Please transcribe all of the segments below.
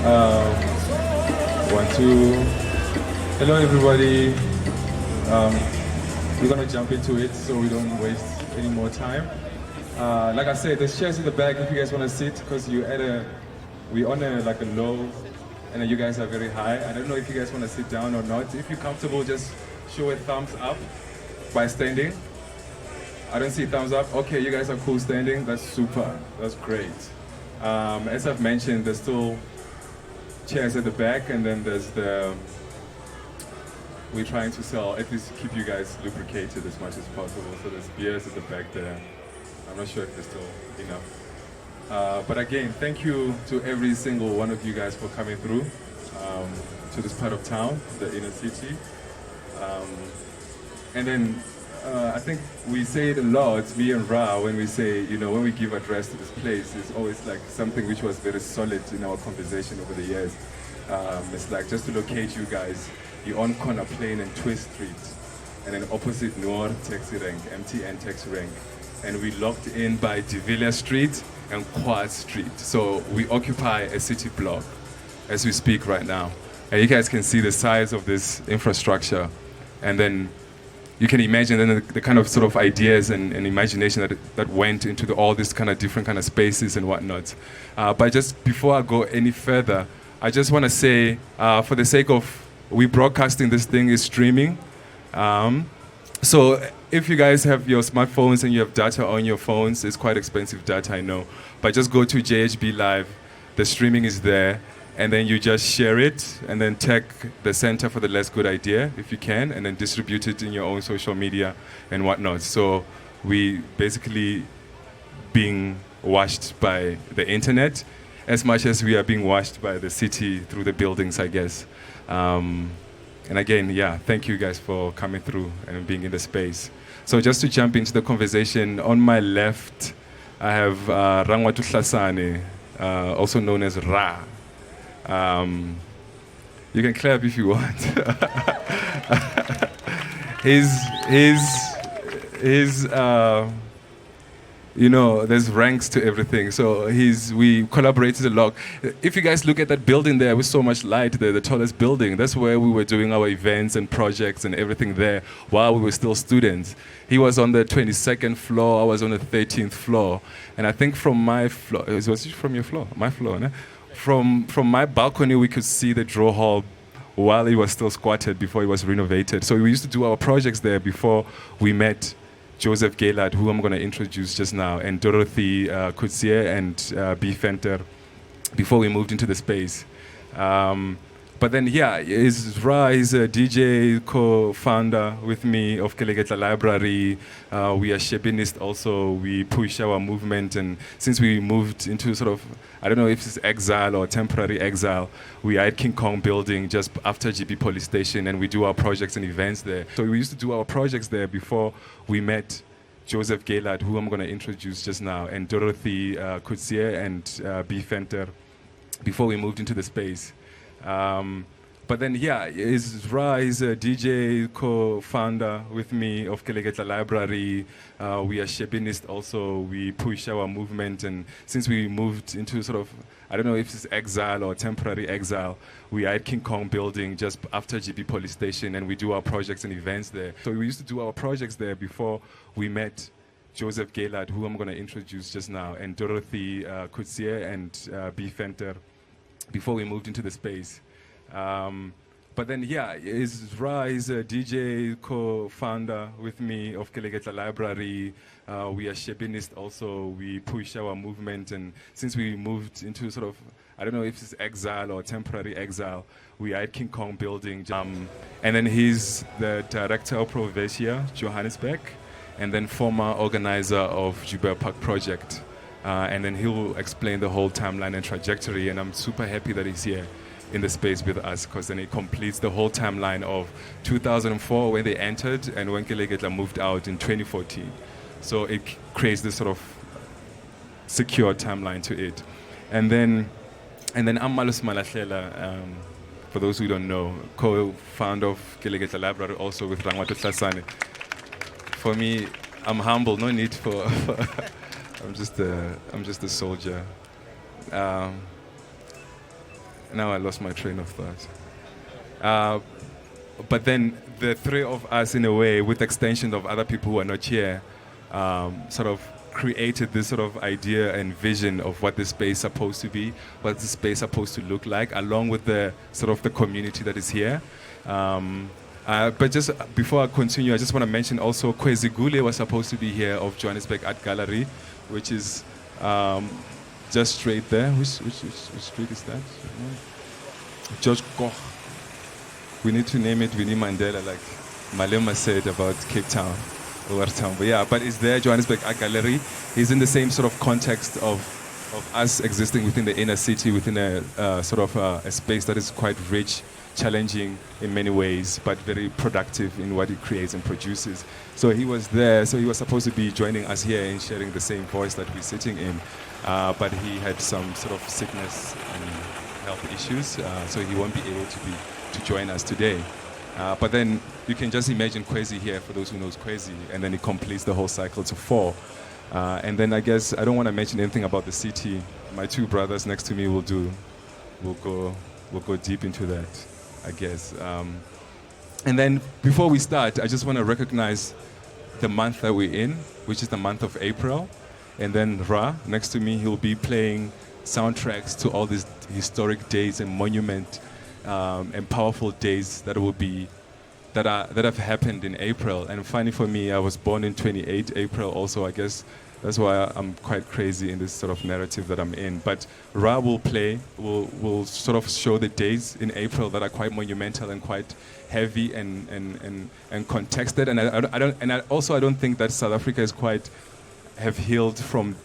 One, two. Hello, everybody. We're gonna jump into it so we don't waste any more time. Like I said, there's chairs in the back if you guys want to sit, because we're on like a low, and then you guys are very high. I don't know if you guys want to sit down or not. If you're comfortable, just show a thumbs up by standing. I don't see thumbs up. Okay, you guys are cool standing. That's super. That's great. As I've mentioned, there's still chairs at the back, and then we're trying to sell, at least keep you guys lubricated as much as possible. So there's beers at the back there. I'm not sure if there's still enough. But again, thank you to every single one of you guys for coming through to this part of town, the inner city. And then I think we say it a lot, me and Ra, when we say, when we give address to this place, it's always like something which was very solid in our conversation over the years. It's like, just to locate you guys, you're on Corner Plain and Twist Street, and then opposite Noor Taxi Rank, MTN Taxi Rank. And we locked in by De Villiers Street and Quad Street. So we occupy a city block as we speak right now. And you guys can see the size of this infrastructure. And then you can imagine then the kind of sort of ideas and imagination that went into all these kind of different kind of spaces and whatnot. But just before I go any further, I just want to say, for the sake of we broadcasting, this thing is streaming. So if you guys have your smartphones and you have data on your phones, it's quite expensive data, I know. But just go to JHB Live. The streaming is there. And then you just share it and then tag the Center for the Less Good Idea, if you can, and then distribute it in your own social media and whatnot. So we basically being watched by the internet as much as we are being watched by the city through the buildings, I guess. And again, thank you guys for coming through and being in the space. So just to jump into the conversation, on my left, I have Rangoato Hlasane, also known as Ra. You can clap if you want. There's ranks to everything. So we collaborated a lot. If you guys look at that building there with so much light there, the tallest building, that's where we were doing our events and projects and everything there while we were still students. He was on the 22nd floor, I was on the 13th floor. And I think from my floor, was it from your floor? My floor, no? From my balcony, we could see the draw hall while it was still squatted before it was renovated. So we used to do our projects there before we met Joseph Gaylard, who I'm going to introduce just now, and Dorothy Coetzee and B. Fenter before we moved into the space. But then, he's a DJ co-founder with me of Keleketla Library. We are Shebinist also. We push our movement. And since we moved into sort of, I don't know if it's exile or temporary exile, we are at King Kong building just after GP police station, and we do our projects and events there. So we used to do our projects there before we met Joseph Gaylard, who I'm going to introduce just now, and Dorothy Coetzee and B. Fenter before we moved into the space. But then, he's a DJ co-founder with me of Keleketla Library. We are Shebinist also. We push our movement. And since we moved into sort of, I don't know if it's exile or temporary exile, we are at King Kong building just after GP police station, and we do our projects and events there. So we used to do our projects there before we met Joseph Gaylard, who I'm going to introduce just now, and Dorothy Coetzee and B. Fenter before we moved into the space. But then, he's a DJ co-founder with me of Keleketla Library. We are Shebinist also. We push our movement. And since we moved into sort of, I don't know if it's exile or temporary exile, we are at King Kong building. And then he's the director of Bhavisha, Johannesburg, and then former organizer of Joubert Park Project. And then he'll explain the whole timeline and trajectory. And I'm super happy that he's here in the space with us, because then it completes the whole timeline of 2004 when they entered and when Keleketla moved out in 2014. So it creates this sort of secure timeline to it. And then I'm Malahlela, for those who don't know, co-founder of Keleketla Library, also with Rangoato Hlasane. For me, I'm humble, no need for I'm just a soldier. Now I lost my train of thought. But then the three of us, in a way, with extension of other people who are not here, sort of created this sort of idea and vision of what this space is supposed to be, what this space is supposed to look like, along with the sort of the community that is here. But just before I continue, I just want to mention also Khwezi Gule was supposed to be here of Johannesburg Art Gallery, which is just straight there. Which street is that? George Koch. We need to name it Winnie Mandela, like Malema said about Cape Town. But yeah, but it's there, Johannesburg Art Gallery. He's in the same sort of context of us existing within the inner city, within a sort of a space that is quite rich, challenging in many ways, but very productive in what he creates and produces. So he was there, so he was supposed to be joining us here and sharing the same voice that we're sitting in, but he had some sort of sickness and health issues, so he won't be able to join us today. But then you can just imagine Khwezi here, for those who knows Khwezi, and then it completes the whole cycle to 4. And then I guess I don't want to mention anything about the city. My two brothers next to me will go deep into that, I guess. And then before we start, I just want to recognize the month that we're in, which is the month of April. And then Ra, next to me, he'll be playing soundtracks to all these historic days and monument and powerful days that have happened in April. And funny for me, I was born in 28 April also. I guess that's why I'm quite crazy in this sort of narrative that I'm in. But Ra will sort of show the days in April that are quite monumental and quite heavy and contexted. And I don't think that South Africa is quite have healed from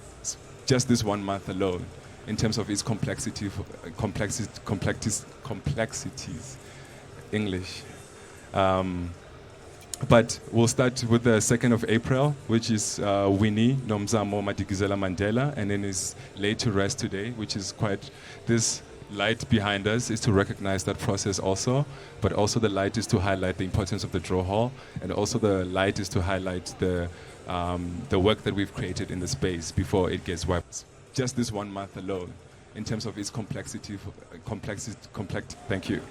just this one month alone, in terms of its complexities. English. But we'll start with the 2nd of April, which is Winnie Nomzamo Madikizela Mandela, and then is laid to rest today, which is quite, this light behind us is to recognize that process also, but also the light is to highlight the importance of the draw hall, and also the light is to highlight the work that we've created in the space before it gets wiped. Just this one month alone, in terms of its complexity. Thank you.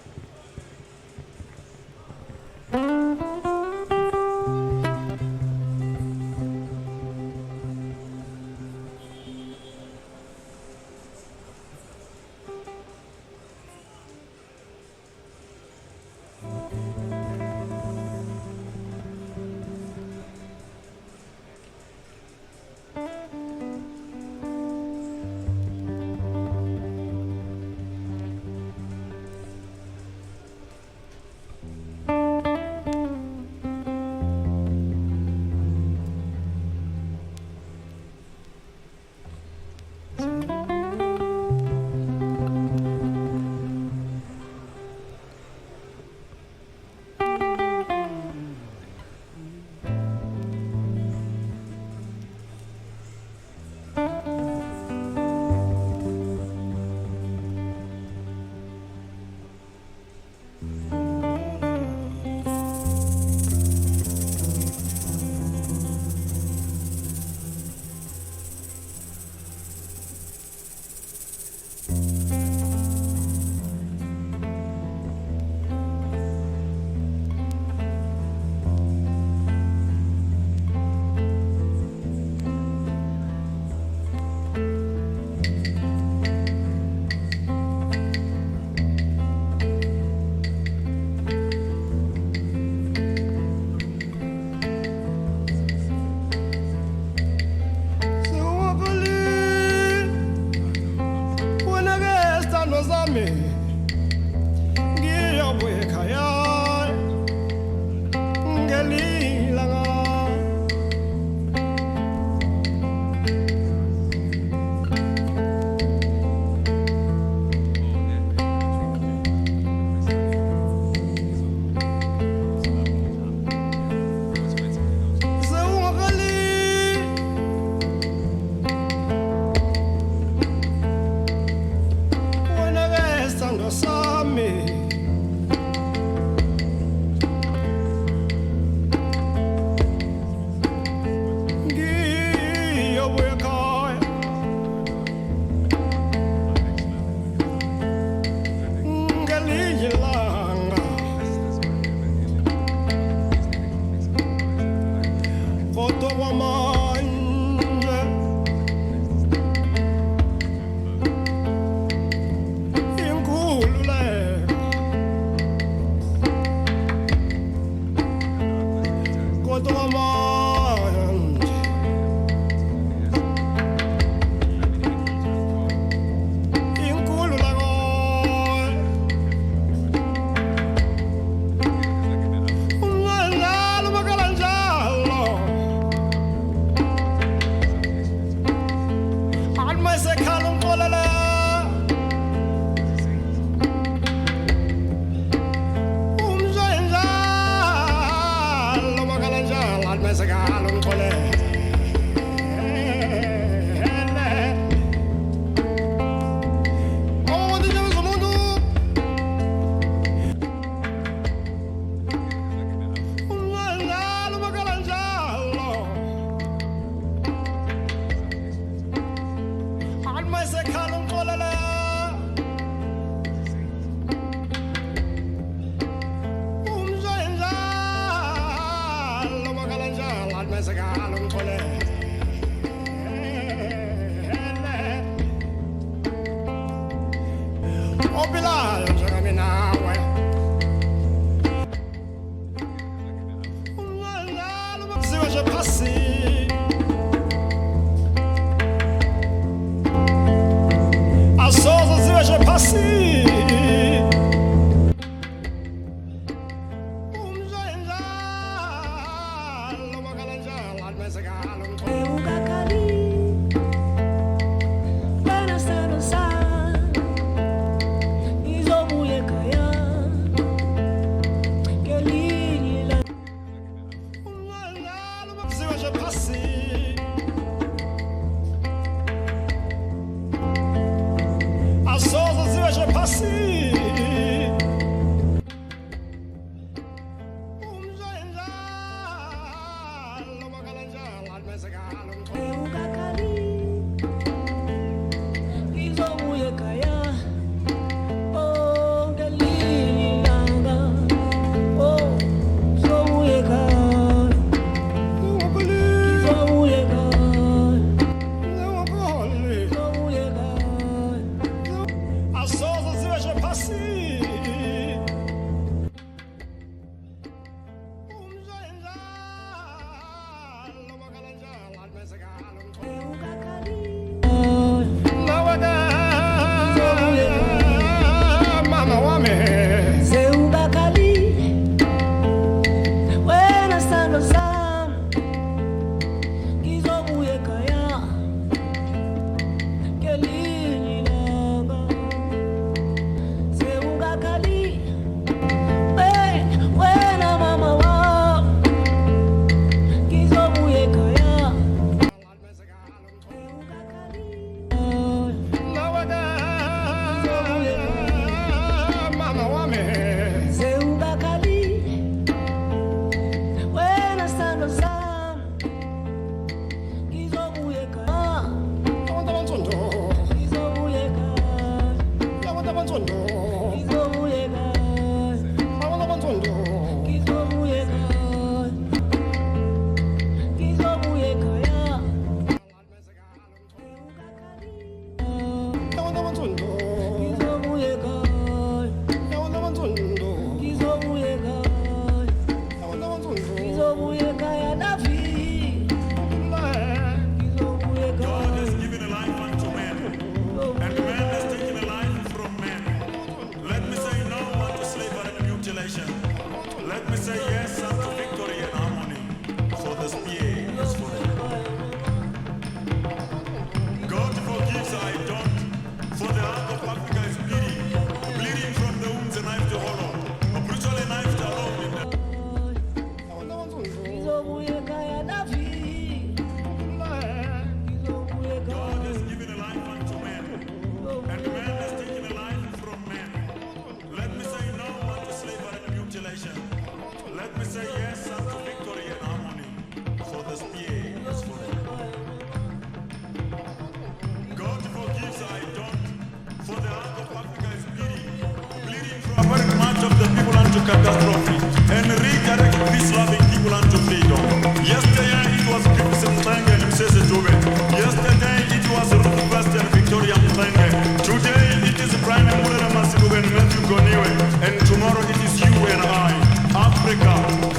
to catastrophe and redirect these loving people unto freedom. Yesterday it was Crimson Tang and Mrs. Joubert. Yesterday it was Ruth First and Victoria Mtenge. Today it is Brian Mulera Masibu and Matthew Goniwe. And tomorrow it is you and I. Africa,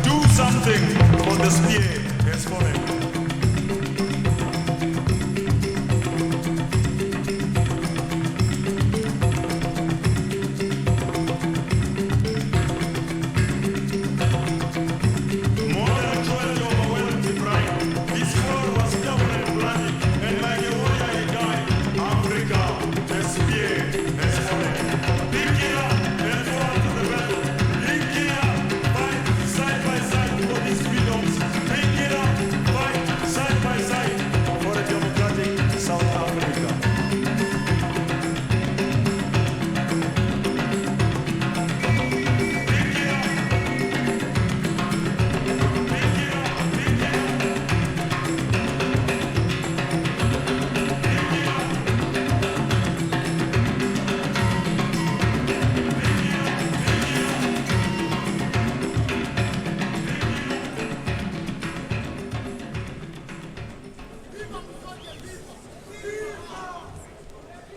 do something for the spear has fallen.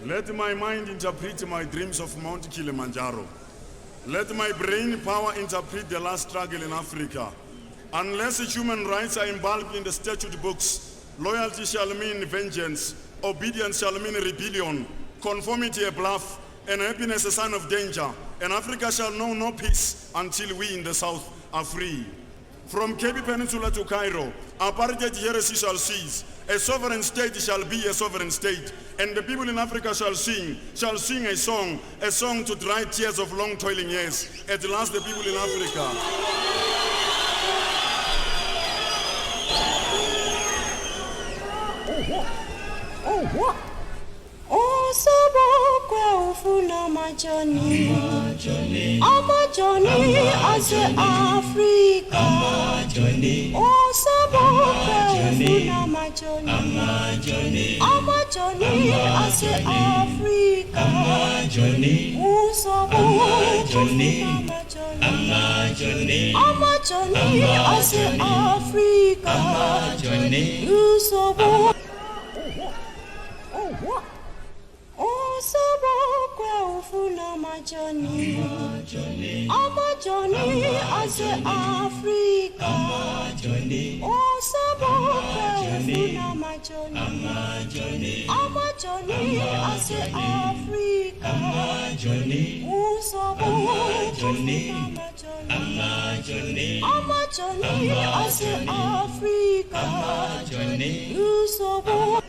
Let my mind interpret my dreams of Mount Kilimanjaro. Let my brain power interpret the last struggle in Africa. Unless human rights are embalmed in the statute books, loyalty shall mean vengeance, obedience shall mean rebellion, conformity a bluff, and happiness a sign of danger. And Africa shall know no peace until we in the south are free. From Cape Peninsula to Cairo, apartheid heresy shall cease. A sovereign state shall be a sovereign state. And the people in Africa shall sing a song to dry tears of long toiling years. At last the people in Africa. Oh, Sobokwe ufuna majoni, amajoni ase Africa. Oh, Sobokwe ufuna majoni, amajoni ase Africa. Oh, Sobokwe ufuna majoni, amajoni ase Africa. Oh, Sobokwe. Oh, Sobokwe ufuna majoni, amajoni ase Africa. Oh, Sobokwe ufuna majoni, amajoni ase Africa. Oh, Sobokwe ufuna majoni, amajoni ase Africa. Oh, Sobokwe.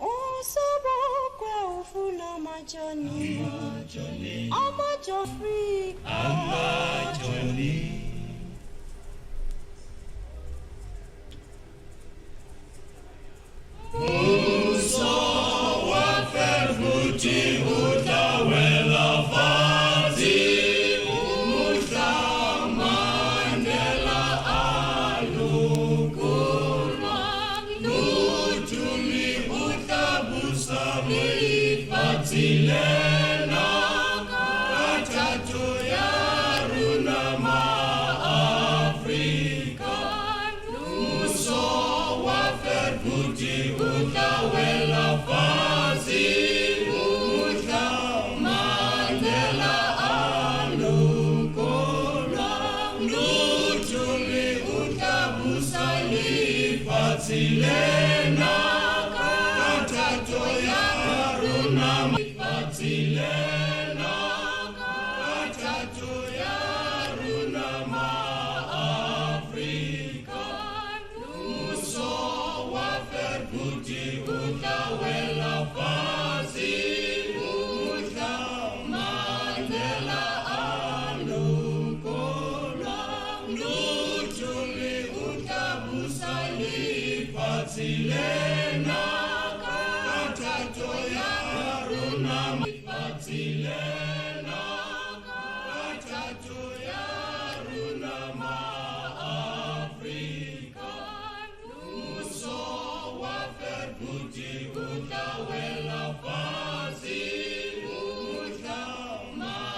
Oh, Sobokwe ufuna majoni, amajoni, amajoni. Uso wafervuti utawela fati, utamandela alukuma, nutumi utabusa mifatilena, katatu ya runama Afrika. Uso wafervuti utawela fati, utamandela alukuma, nutumi utabusa mifatilena, katatu ya runama mifatilena, katatu ya runama Afrika. Uso wafervuti utawela fasi, utamandela alukona, nutumi utabusa mifatilena, katatu ya runama mifatilena, katatu ya runama Afrika. Uso wafervuti utawela fasi, utamandela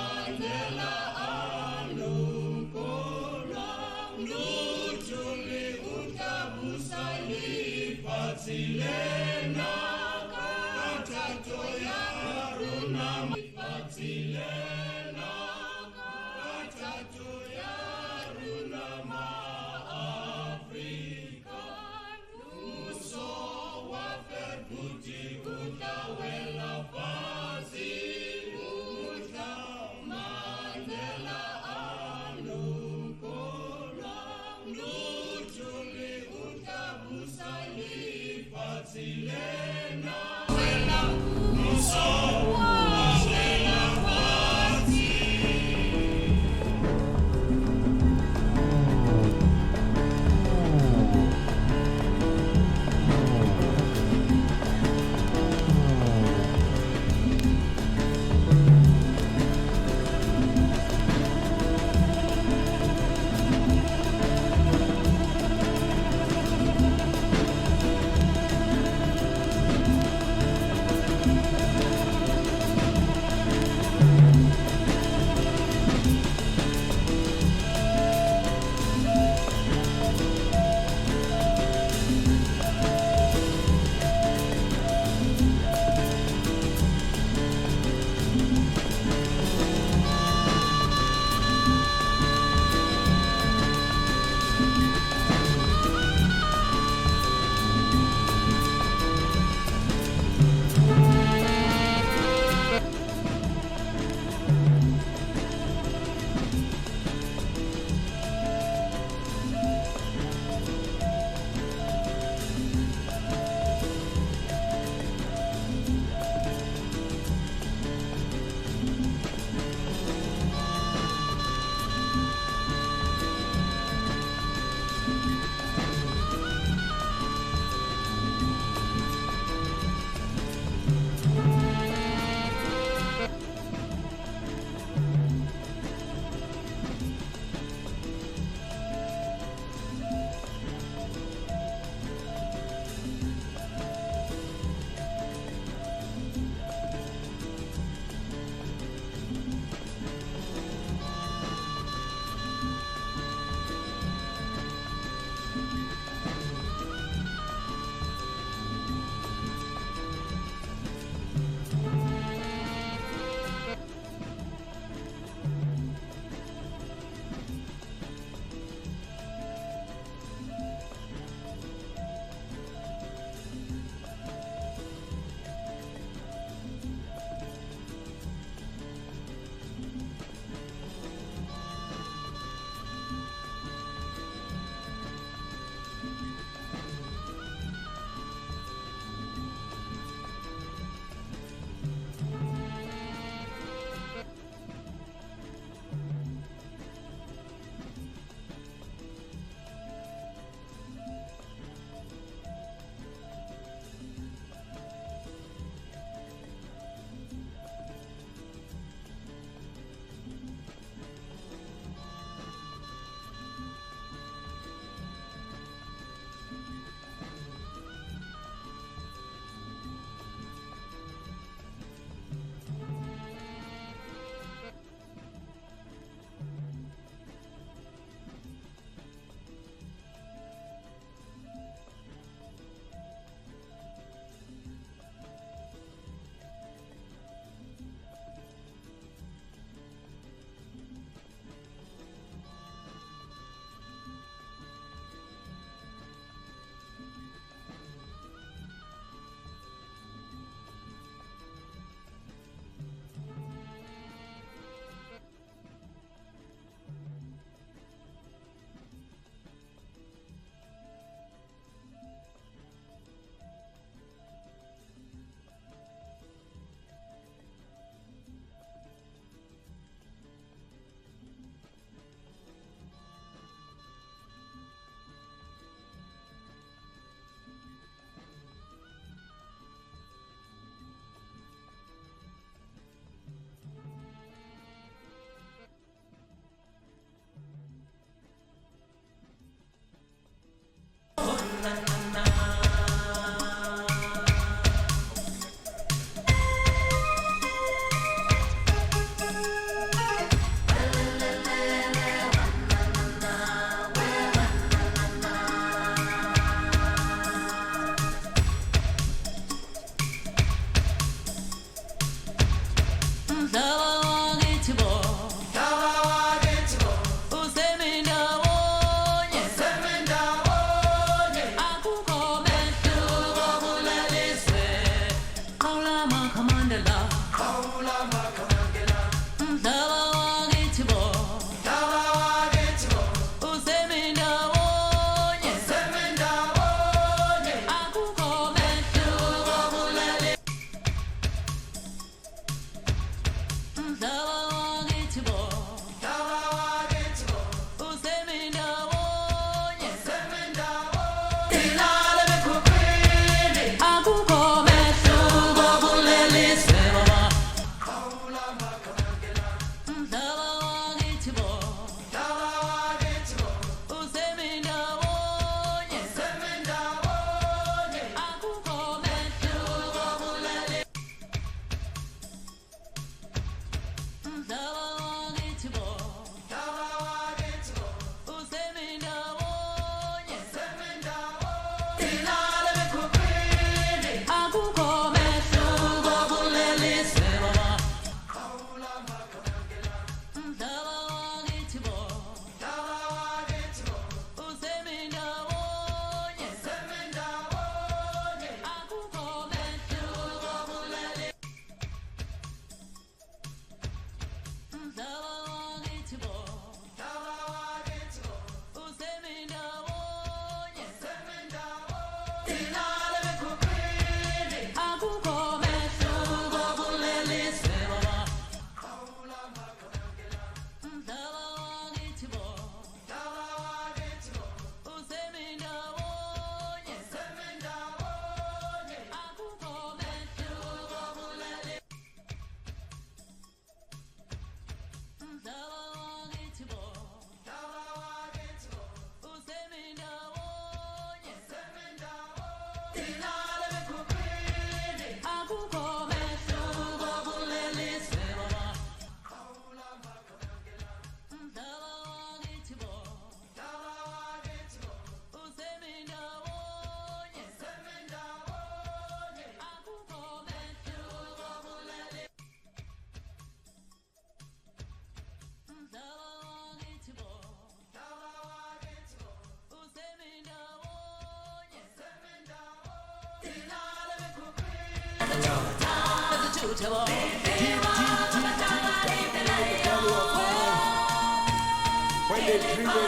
When they dream and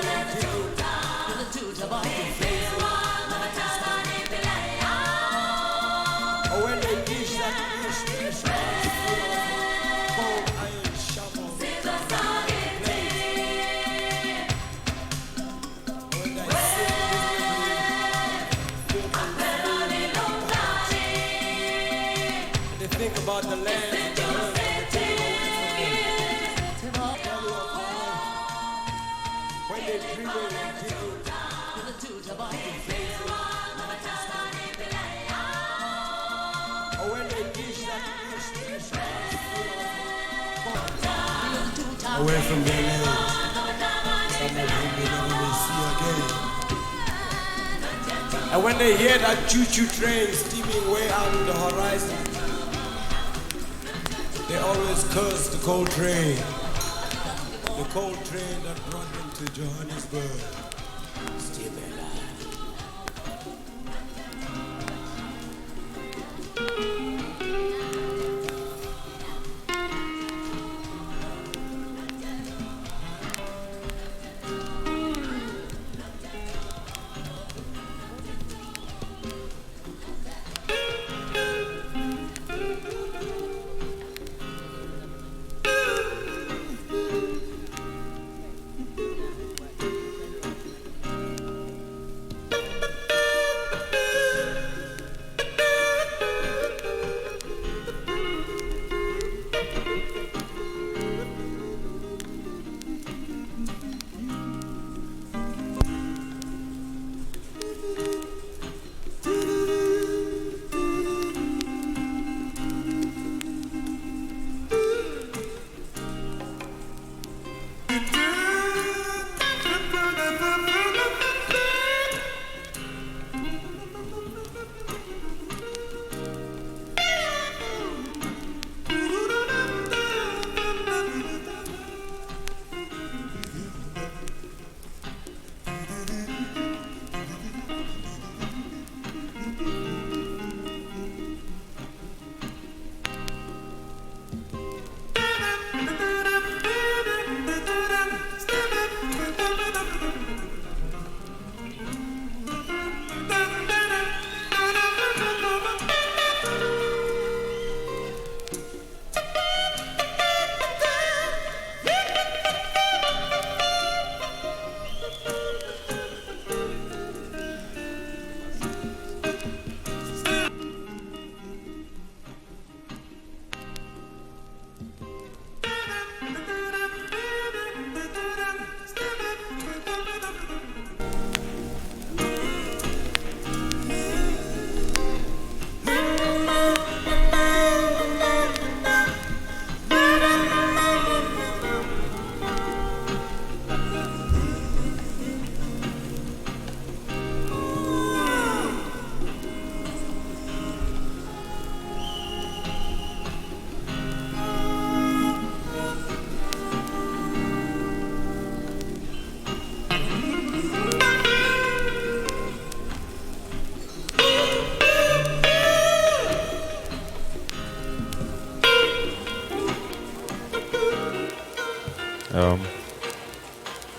or when they dish that dish cold iron shovel. When I sing they think about the land. When they dream and or when they dish that dish away from their land, some of them they never see again. And when they hear that choo-choo train steaming way out in the horizon, they always curse the cold train. The cold train that brought them to Johannesburg. Steaming line.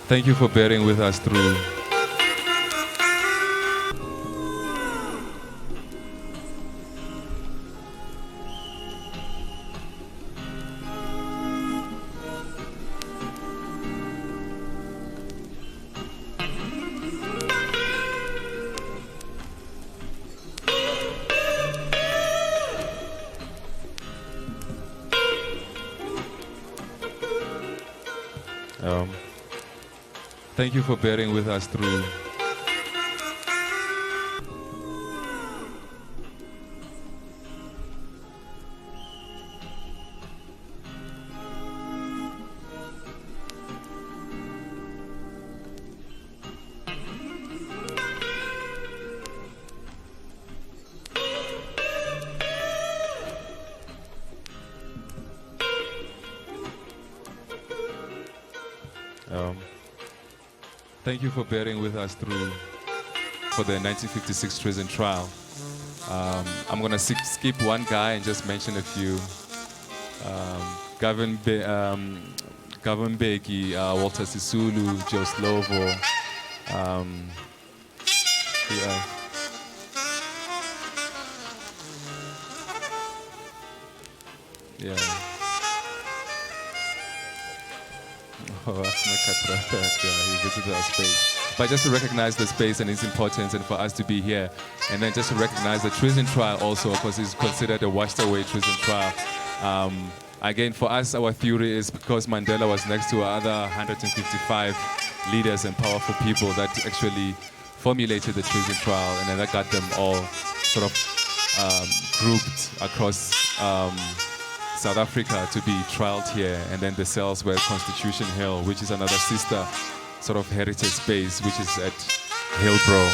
Thank you for bearing with us through. Thank you for bearing with us through. Thank you for bearing with us through for the 1956 treason trial. I'm going to skip one guy and just mention a few. Gavin Beki, Walter Sisulu, Joe Slovo. Who else? Yeah. Oh, he visited our space. But just to recognize the space and its importance and for us to be here. And then just to recognize the treason trial also, because it's considered a washed away treason trial. Again, for us, our theory is because Mandela was next to other 155 leaders and powerful people that actually formulated the treason trial, and then that got them all sort of grouped across South Africa to be trialed here, and then the cells were Constitution Hill, which is another sister sort of heritage space, which is at Hillbrow.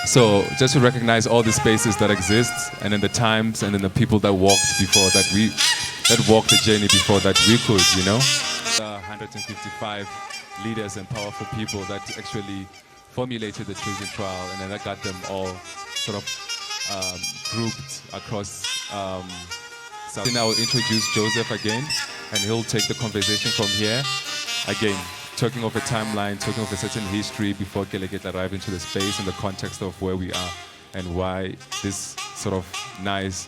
So just to recognize all the spaces that exist, and then the times, and then the people that walked before that walked the journey before that we could, you know. 155 leaders and powerful people that actually formulated the treason trial, and then that got them all sort of grouped across. So then I will introduce Joseph again, and he'll take the conversation from here. Again, talking of a timeline, talking of a certain history before Keleketla arrived into the space and the context of where we are and why this sort of nice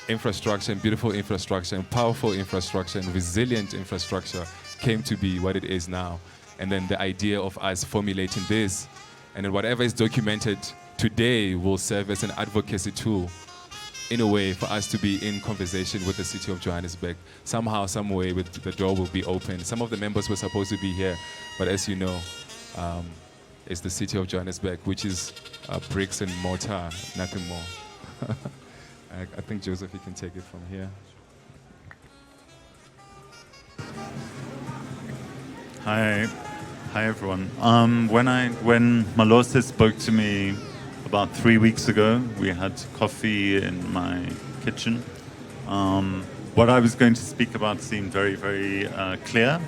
infrastructure, and beautiful infrastructure, and powerful infrastructure, and resilient infrastructure came to be what it is now. And then the idea of us formulating this, and then whatever is documented today will serve as an advocacy tool in a way for us to be in conversation with the city of Johannesburg. Somehow, some way, the door will be open. Some of the members were supposed to be here, but as you know, it's the city of Johannesburg, which is bricks and mortar, nothing more. I think, Joseph, you can take it from here. Hi everyone. When Malose spoke to me about 3 weeks ago, we had coffee in my kitchen. What I was going to speak about seemed very, very clear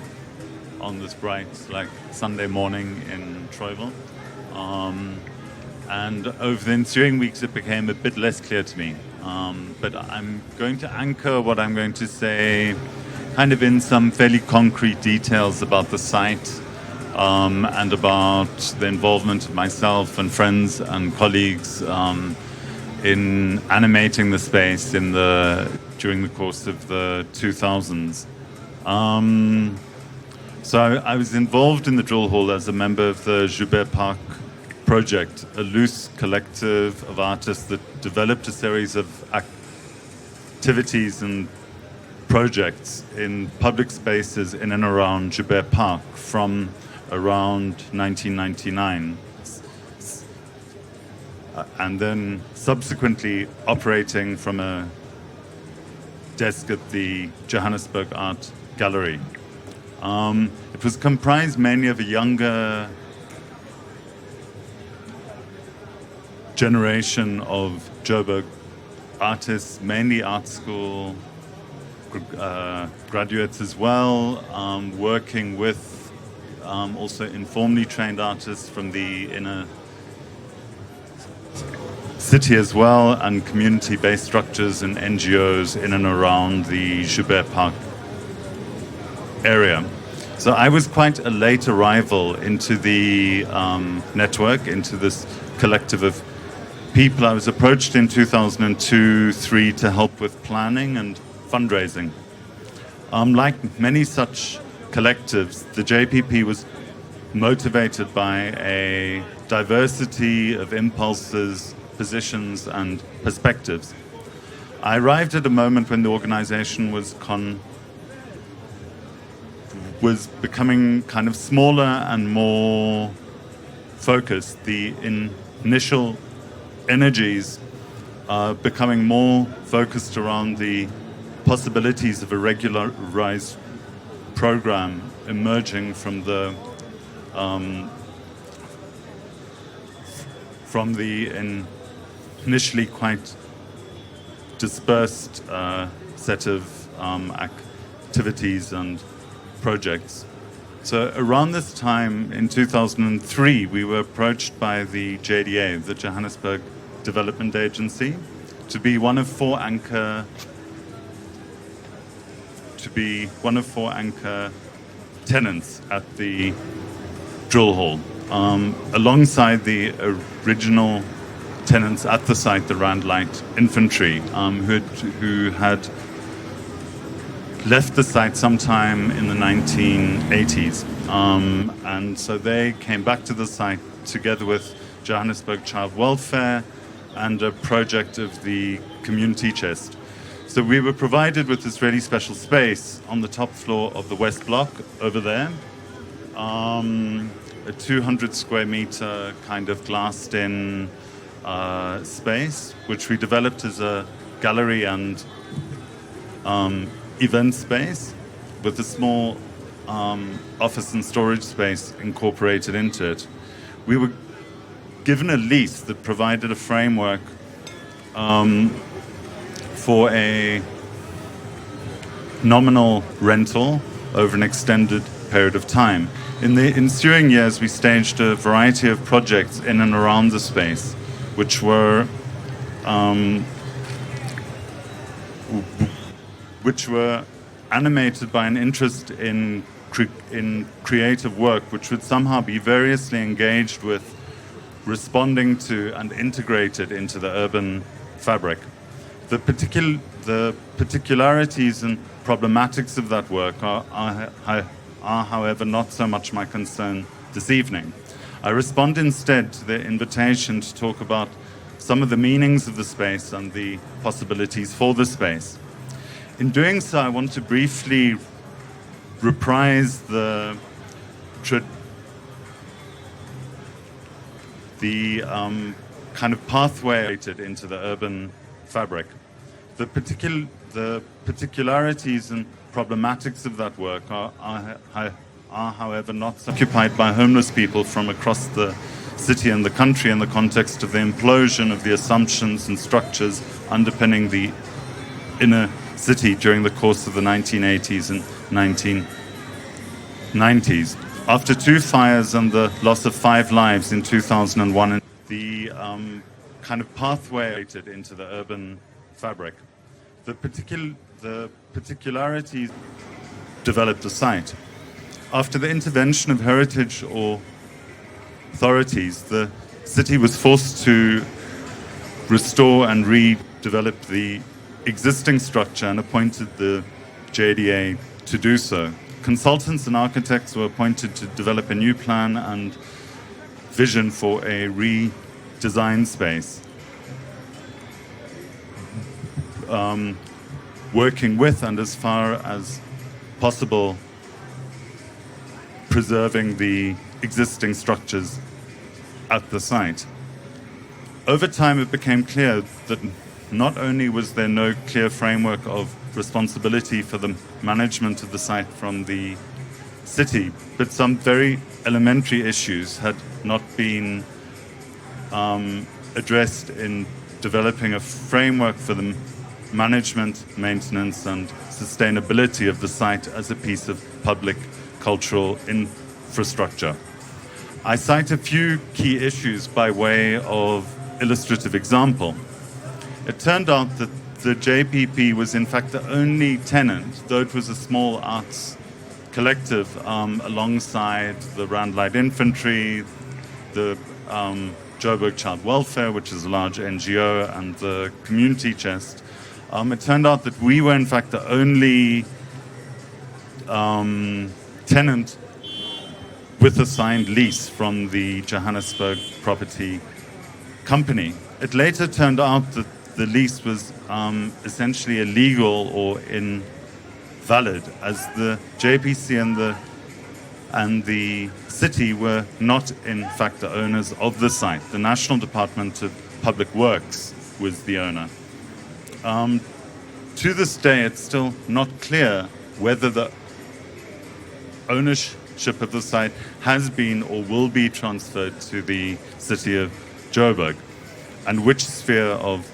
on this bright, like Sunday morning in Troyville. And over the ensuing weeks, it became a bit less clear to me. But I'm going to anchor what I'm going to say kind of in some fairly concrete details about the site, and about the involvement of myself and friends and colleagues in animating the space during the course of the 2000s. So I was involved in the drill hall as a member of the Joubert Park project, a loose collective of artists that developed a series of activities and projects in public spaces in and around Joubert Park from around 1999, and then subsequently operating from a desk at the Johannesburg Art Gallery. It was comprised mainly of a younger generation of Joburg artists, mainly art school graduates as well, working with also informally trained artists from the inner city as well, and community-based structures and NGOs in and around the Joubert Park area. So I was quite a late arrival into the network, into this collective of people. I was approached in 2002-03 to help with planning and fundraising. Like many such collectives, the JPP was motivated by a diversity of impulses, positions, and perspectives. I arrived at a moment when the organization was becoming kind of smaller and more focused. The initial energies becoming more focused around the possibilities of a regularized program emerging from the initially quite dispersed set of activities and projects. So around this time in 2003, we were approached by the JDA, the Johannesburg development agency, to be one of four anchor tenants at the drill hall, alongside the original tenants at the site, the Rand Light Infantry, who had left the site sometime in the 1980s. And so they came back to the site together with Johannesburg Child Welfare and a project of the community chest. So we were provided with this really special space on the top floor of the West Block over there. A 200 square meter kind of glassed-in space, which we developed as a gallery and event space with a small office and storage space incorporated into it. We were given a lease that provided a framework for a nominal rental over an extended period of time. In the ensuing years, we staged a variety of projects in and around the space, which were animated by an interest in creative work, which would somehow be variously engaged with, responding to, and integrated into the urban fabric. The particularities and problematics of that work are, however, not so much my concern this evening. I respond instead to the invitation to talk about some of the meanings of the space and the possibilities for the space. In doing so, I want to briefly reprise the kind of pathway into the urban fabric. The particularities and problematics of that work are, however, not so occupied by homeless people from across the city and the country in the context of the implosion of the assumptions and structures underpinning the inner city during the course of the 1980s and 1990s. After two fires and the loss of 5 lives in 2001, the kind of pathway into the urban fabric. The particularities developed the site. After the intervention of heritage or authorities, the city was forced to restore and redevelop the existing structure and appointed the JDA to do so. Consultants and architects were appointed to develop a new plan and vision for a redesigned space, working with and as far as possible preserving the existing structures at the site. Over time, it became clear that not only was there no clear framework of responsibility for the management of the site from the city, but some very elementary issues had not been addressed in developing a framework for the management, maintenance, and sustainability of the site as a piece of public cultural infrastructure. I cite a few key issues by way of illustrative example. It turned out that the JPP was in fact the only tenant, though it was a small arts collective alongside the Rand Light Infantry, the Joubert Child Welfare, which is a large NGO, and the community chest. It turned out that we were in fact the only tenant with a signed lease from the Johannesburg property company. It later turned out that the lease was essentially illegal or invalid, as the JPC and the city were not in fact the owners of the site. The National Department of Public Works was the owner. To this day, it's still not clear whether the ownership of the site has been or will be transferred to the city of Joburg, and which sphere of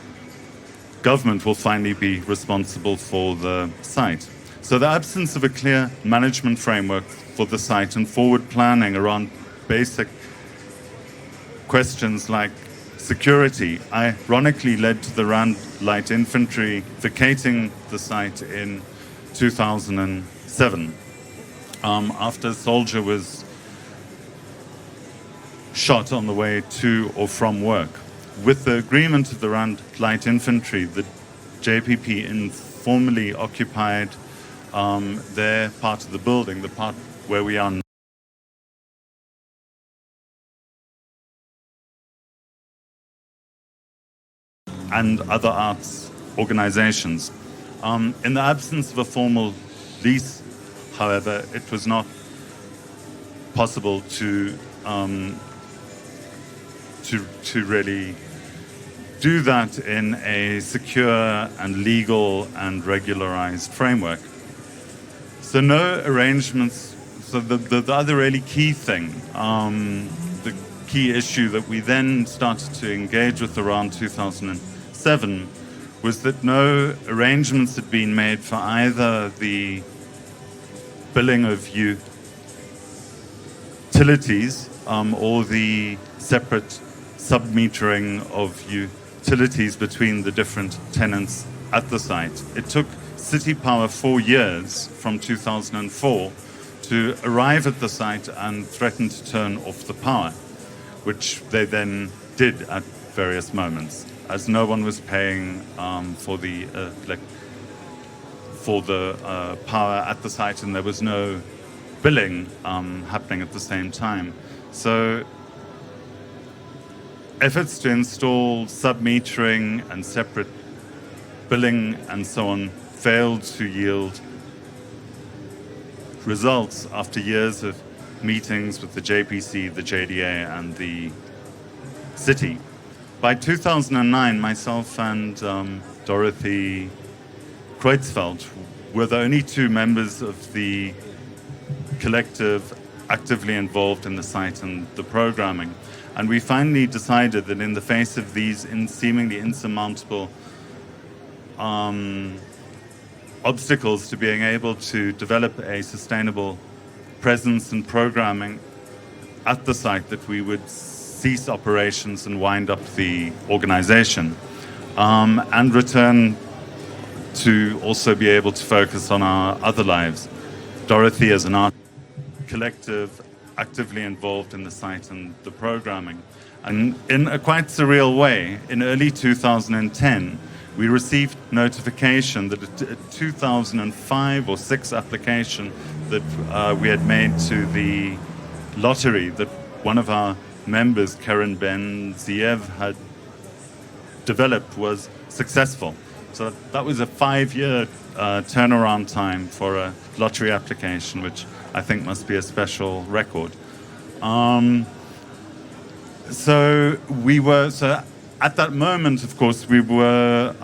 government will finally be responsible for the site. So the absence of a clear management framework for the site and forward planning around basic questions like security ironically led to the Rand Light Infantry vacating the site in 2007 after a soldier was shot on the way to or from work. With the agreement of the Rand Light Infantry, the JPP informally occupied their part of the building, the part where we are now, and other arts organizations. In the absence of a formal lease, however, it was not possible to really do that in a secure and legal and regularized framework. So no arrangements. So the other really key thing, the key issue that we then started to engage with around 2007 was that no arrangements had been made for either the billing of utilities or the separate submetering of utilities between the different tenants at the site. It took City Power 4 years from 2004 to arrive at the site and threaten to turn off the power, which they then did at various moments, as no one was paying for the power at the site, and there was no billing happening at the same time. So efforts to install submetering and separate billing and so on failed to yield results after years of meetings with the JPC, the JDA, and the city. By 2009, myself and Dorothy Kreutzfeldt were the only two members of the collective actively involved in the site and the programming. And we finally decided that in the face of these seemingly insurmountable obstacles to being able to develop a sustainable presence and programming at the site, that we would cease operations and wind up the organization and return to also be able to focus on our other lives. Dorothy as an art collective actively involved in the site and the programming. And in a quite surreal way, in early 2010, we received notification that a 2005 or 6 application that we had made to the lottery that one of our members, Karen Ben-Ziev, had developed was successful. So that was a 5-year turnaround time for a lottery application, which I think must be a special record. So at that moment, of course, we were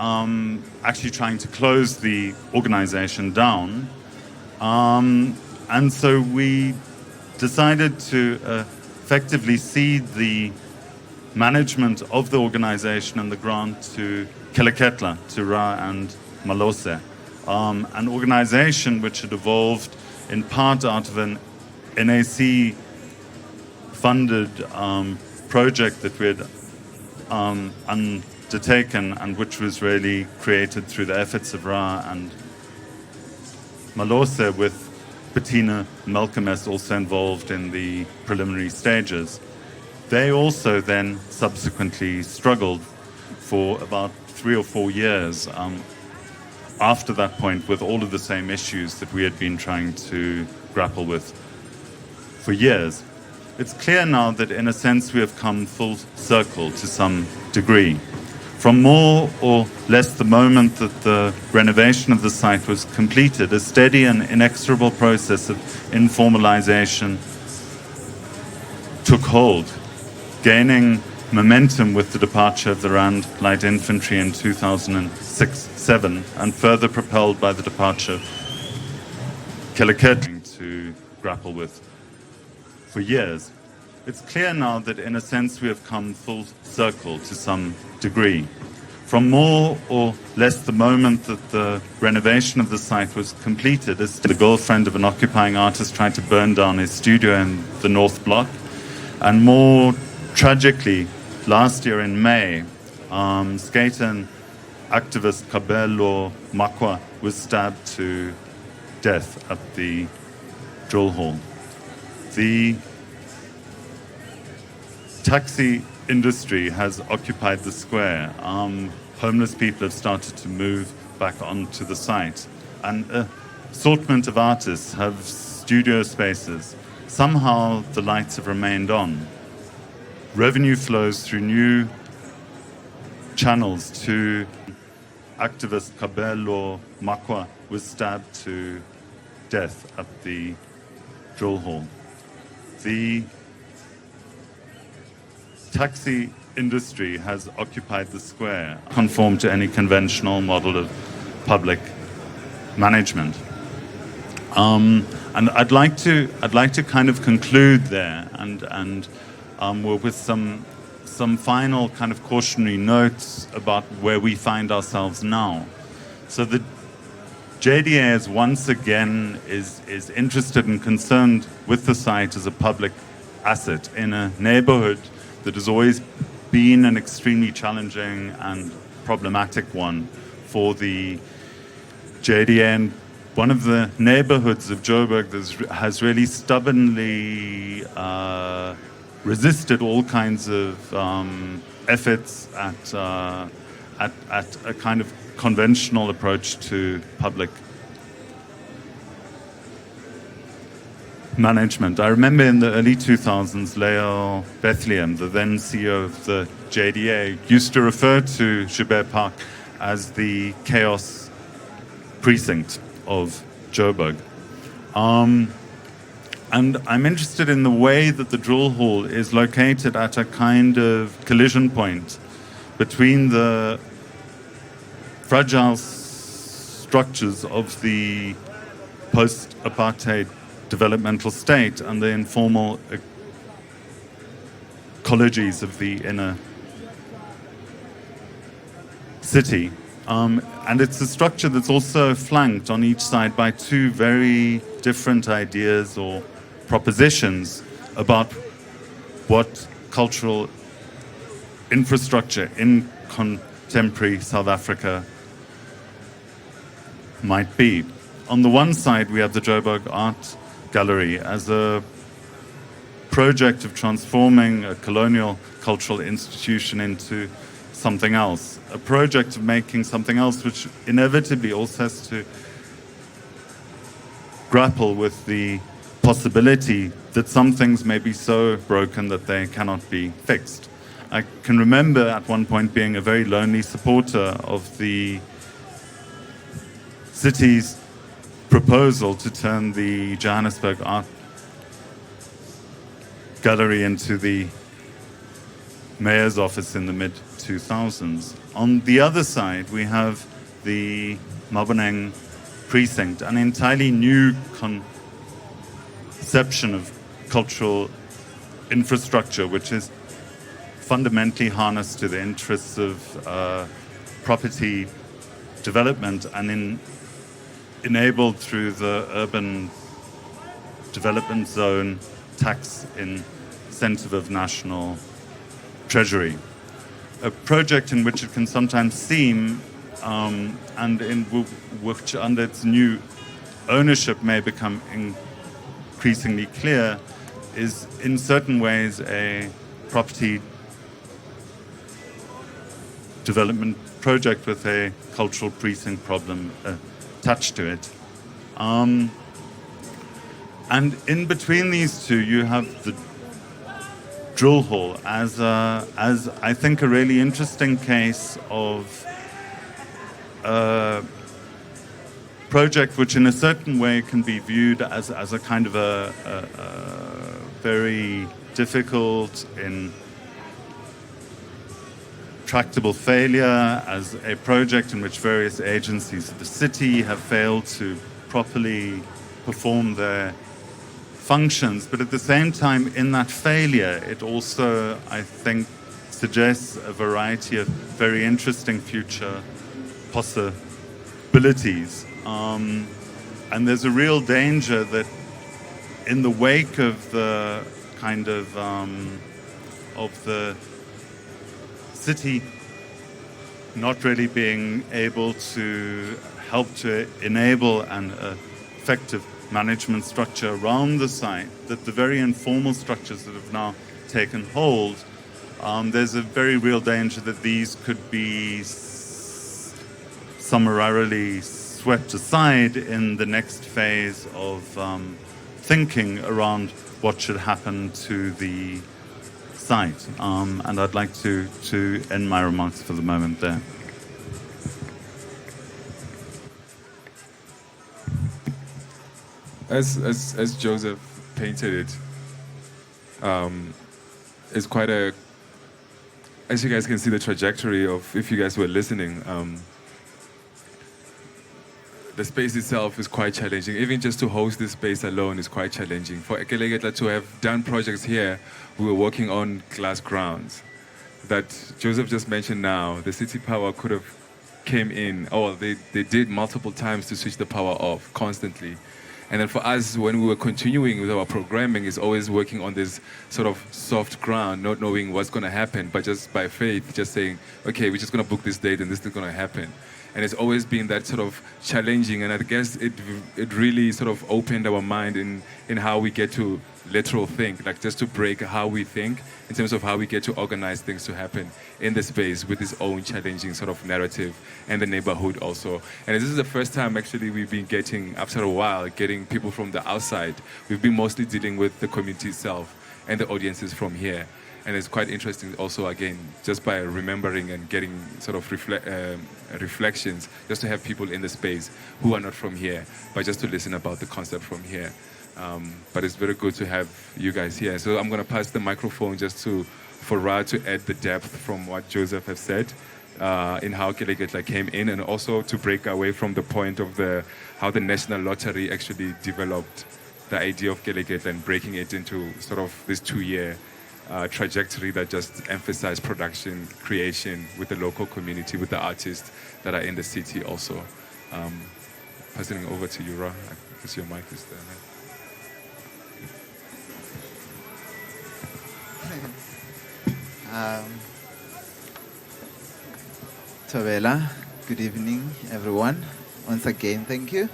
actually trying to close the organization down. And so we decided to effectively cede the management of the organization and the grant to Keleketla, to Ra and Malose, an organization which had evolved in part out of an NAC-funded project that we had undertaken, and which was really created through the efforts of Ra and Malose, with Bettina Melkemes also involved in the preliminary stages. They also then subsequently struggled for about 3 or 4 years after that point with all of the same issues that we had been trying to grapple with for years. It's clear now that in a sense we have come full circle to some degree. From more or less the moment that the renovation of the site was completed, a steady and inexorable process of informalization took hold, gaining momentum with the departure of the Rand Light Infantry in 2006-07, and further propelled by the departure of Keleketla to grapple with for years. It's clear now that in a sense we have come full circle to some degree. From more or less the moment that the renovation of the site was completed, as the girlfriend of an occupying artist tried to burn down his studio in the North Block, and more tragically, last year in May, skater and activist Kabelo Makwa was stabbed to death at the drill hall. The taxi industry has occupied the square. Homeless people have started to move back onto the site. And an assortment of artists have studio spaces. Somehow the lights have remained on. Revenue flows through new channels to activist Kabelo Makwa was stabbed to death at the drill hall. The taxi industry has occupied the square, conform to any conventional model of public management. And I'd like to kind of conclude there and with some final kind of cautionary notes about where we find ourselves now. So the JDA is once again is interested and concerned with the site as a public asset in a neighborhood that has always been an extremely challenging and problematic one for the JDA. And one of the neighborhoods of Joburg that has really stubbornly resisted all kinds of efforts at a kind of conventional approach to public management. I remember in the early 2000s, Leo Bethlehem, the then CEO of the JDA, used to refer to Joubert Park as the chaos precinct of Joburg. And I'm interested in the way that the drill hall is located at a kind of collision point between the fragile structures of the post-apartheid developmental state and the informal ecologies of the inner city. And it's a structure that's also flanked on each side by two very different ideas or propositions about what cultural infrastructure in contemporary South Africa might be. On the one side, we have the Joburg Art Gallery as a project of transforming a colonial cultural institution into something else, a project of making something else which inevitably also has to grapple with the possibility that some things may be so broken that they cannot be fixed. I can remember at one point being a very lonely supporter of the city's proposal to turn the Johannesburg Art Gallery into the mayor's office in the mid-2000s. On the other side, we have the Maboneng precinct, an entirely new conception of cultural infrastructure, which is fundamentally harnessed to the interests of property development and enabled through the urban development zone tax incentive of national treasury. A project in which it can sometimes seem, and in which under its new ownership may become increasingly clear, is in certain ways a property development project with a cultural precinct problem attached to it. And in between these two, you have the drill hall as I think a really interesting case of a project which in a certain way can be viewed as a kind of a very difficult, intractable failure, as a project in which various agencies of the city have failed to properly perform their functions. But at the same time, in that failure, it also, I think, suggests a variety of very interesting future possibilities. And there's a real danger that in the wake of the kind of the city not really being able to help to enable an effective management structure around the site, that the very informal structures that have now taken hold, there's a very real danger that these could be summarily swept aside in the next phase of thinking around what should happen to the site. And I'd like to end my remarks for the moment there. As Joseph painted it, it's quite a, as you guys can see the trajectory of, if you guys were listening, the space itself is quite challenging. Even just to host this space alone is quite challenging. For Keleketla to have done projects here, we were working on glass grounds. That Joseph just mentioned now, the city power could have came in, they did multiple times to switch the power off constantly. And then for us, when we were continuing with our programming, is always working on this sort of soft ground, not knowing what's going to happen, but just by faith, just saying, okay, we're just going to book this date and this is going to happen. And it's always been that sort of challenging, and I guess it really sort of opened our mind in how we get to literal think, like just to break how we think in terms of how we get to organize things to happen in the space with its own challenging sort of narrative and the neighborhood also. And this is the first time actually we've been getting, after a while, getting people from the outside. We've been mostly dealing with the community itself and the audiences from here. And it's quite interesting also, again, just by remembering and getting sort of reflections, just to have people in the space who are not from here, but just to listen about the concept from here. But it's very good to have you guys here. So I'm going to pass the microphone just for Ra to add the depth from what Joseph has said in how Keleketla came in, and also to break away from the point of how the National Lottery actually developed the idea of Keleketla and breaking it into sort of this 2-year trajectory that just emphasized production, creation with the local community, with the artists that are in the city also. Passing over to you, Ra. I guess your mic is there. Tobela, good evening, everyone. Once again, thank you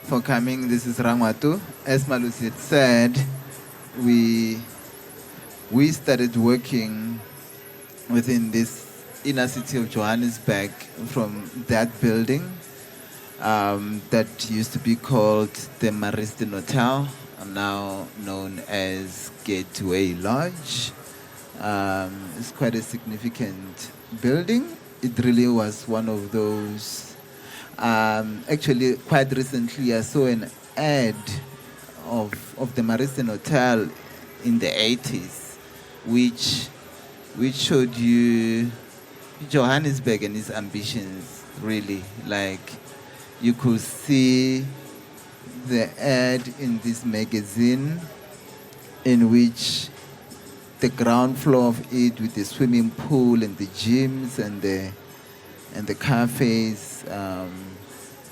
for coming. This is Rangoato. As Malose said, we started working within this inner city of Johannesburg from that building that used to be called the Mariston Hotel, now known as Gateway Lodge. It's quite a significant building. It really was one of those. Actually, quite recently, I saw an ad of the Mariston Hotel in the 80s, which showed you Johannesburg and its ambitions, really. Like, you could see the ad in this magazine in which the ground floor of it with the swimming pool and the gyms and the cafes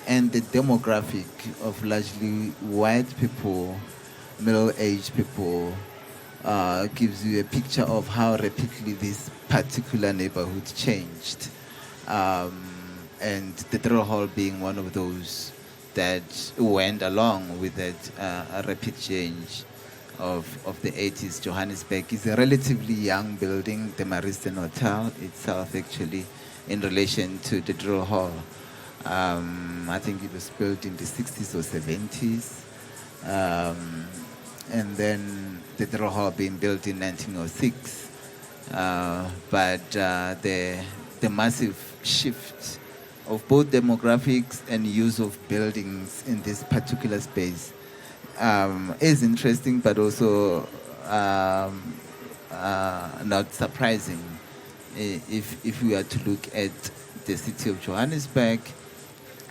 and the demographic of largely white people, middle-aged people, gives you a picture of how rapidly this particular neighborhood changed. And the drill hall being one of those that went along with that rapid change of the 80s. Johannesburg is a relatively young building, the Mariston Hotel itself, actually, in relation to the drill hall. I think it was built in the 60s or 70s. And then the drill hall being built in 1906. But the massive shift of both demographics and use of buildings in this particular space is interesting, but also not surprising if we are to look at the city of Johannesburg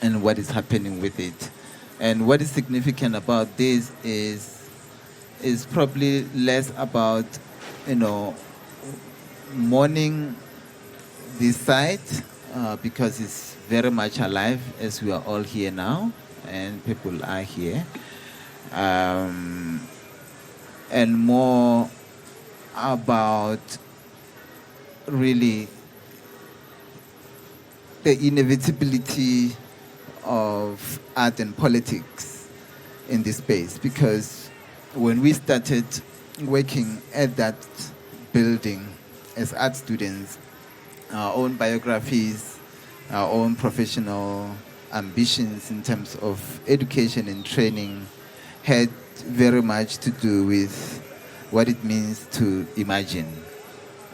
and what is happening with it. And what is significant about this is probably less about, mourning this site because it's very much alive as we are all here now and people are here. And more about really the inevitability of art and politics in this space, because when we started working at that building as art students, our own biographies, our own professional ambitions in terms of education and training had very much to do with what it means to imagine.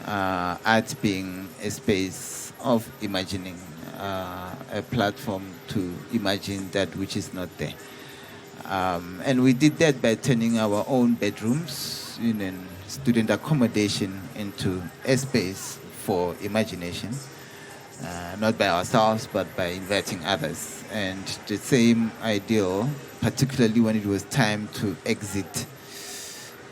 Art being a space of imagining, a platform to imagine that which is not there. And we did that by turning our own bedrooms in student accommodation into a space for imagination, not by ourselves, but by inviting others. And the same ideal, particularly when it was time to exit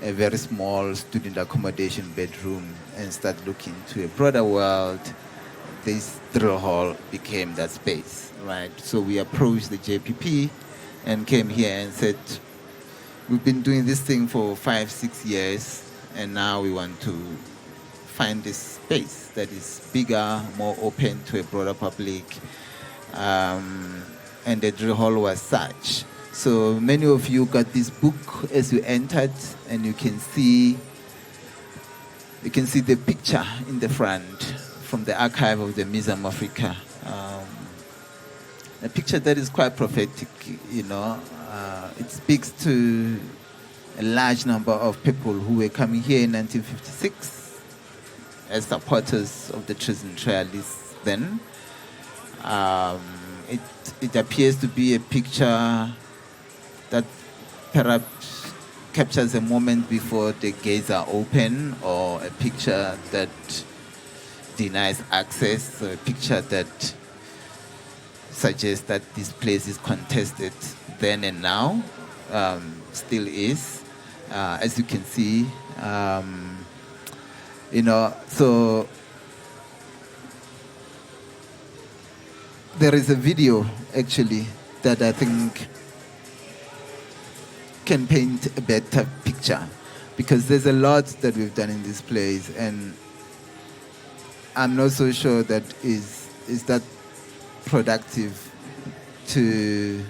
a very small student accommodation bedroom and start looking to a broader world, this drill hall became that space, right? So we approached the JPP and came here and said, we've been doing this thing for 5-6 years, and now we want to find this space that is bigger, more open to a broader public, and the drill hall was such. So many of you got this book as you entered, and you can see the picture in the front from the archive of the Museum of Africa. A picture that is quite prophetic, it speaks to a large number of people who were coming here in 1956 as supporters of the treason trialists then. It appears to be a picture that perhaps captures a moment before the gates are open, or a picture that denies access, or a picture that suggests that this place is contested then and now, still is, as you can see. So there is a video actually that I think can paint a better picture, because there's a lot that we've done in this place, and I'm not so sure that is that productive to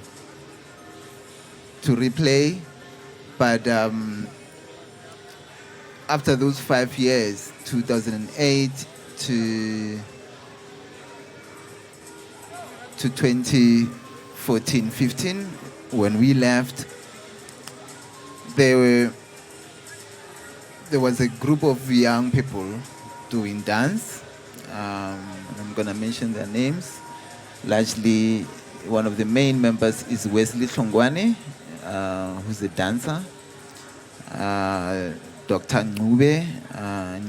replay. But after those 5 years, 2008 to 2014-15, when we left, there was a group of young people doing dance. I'm going to mention their names. Largely, one of the main members is Wesley Hlongwane, who's a dancer. Dr. Joubert,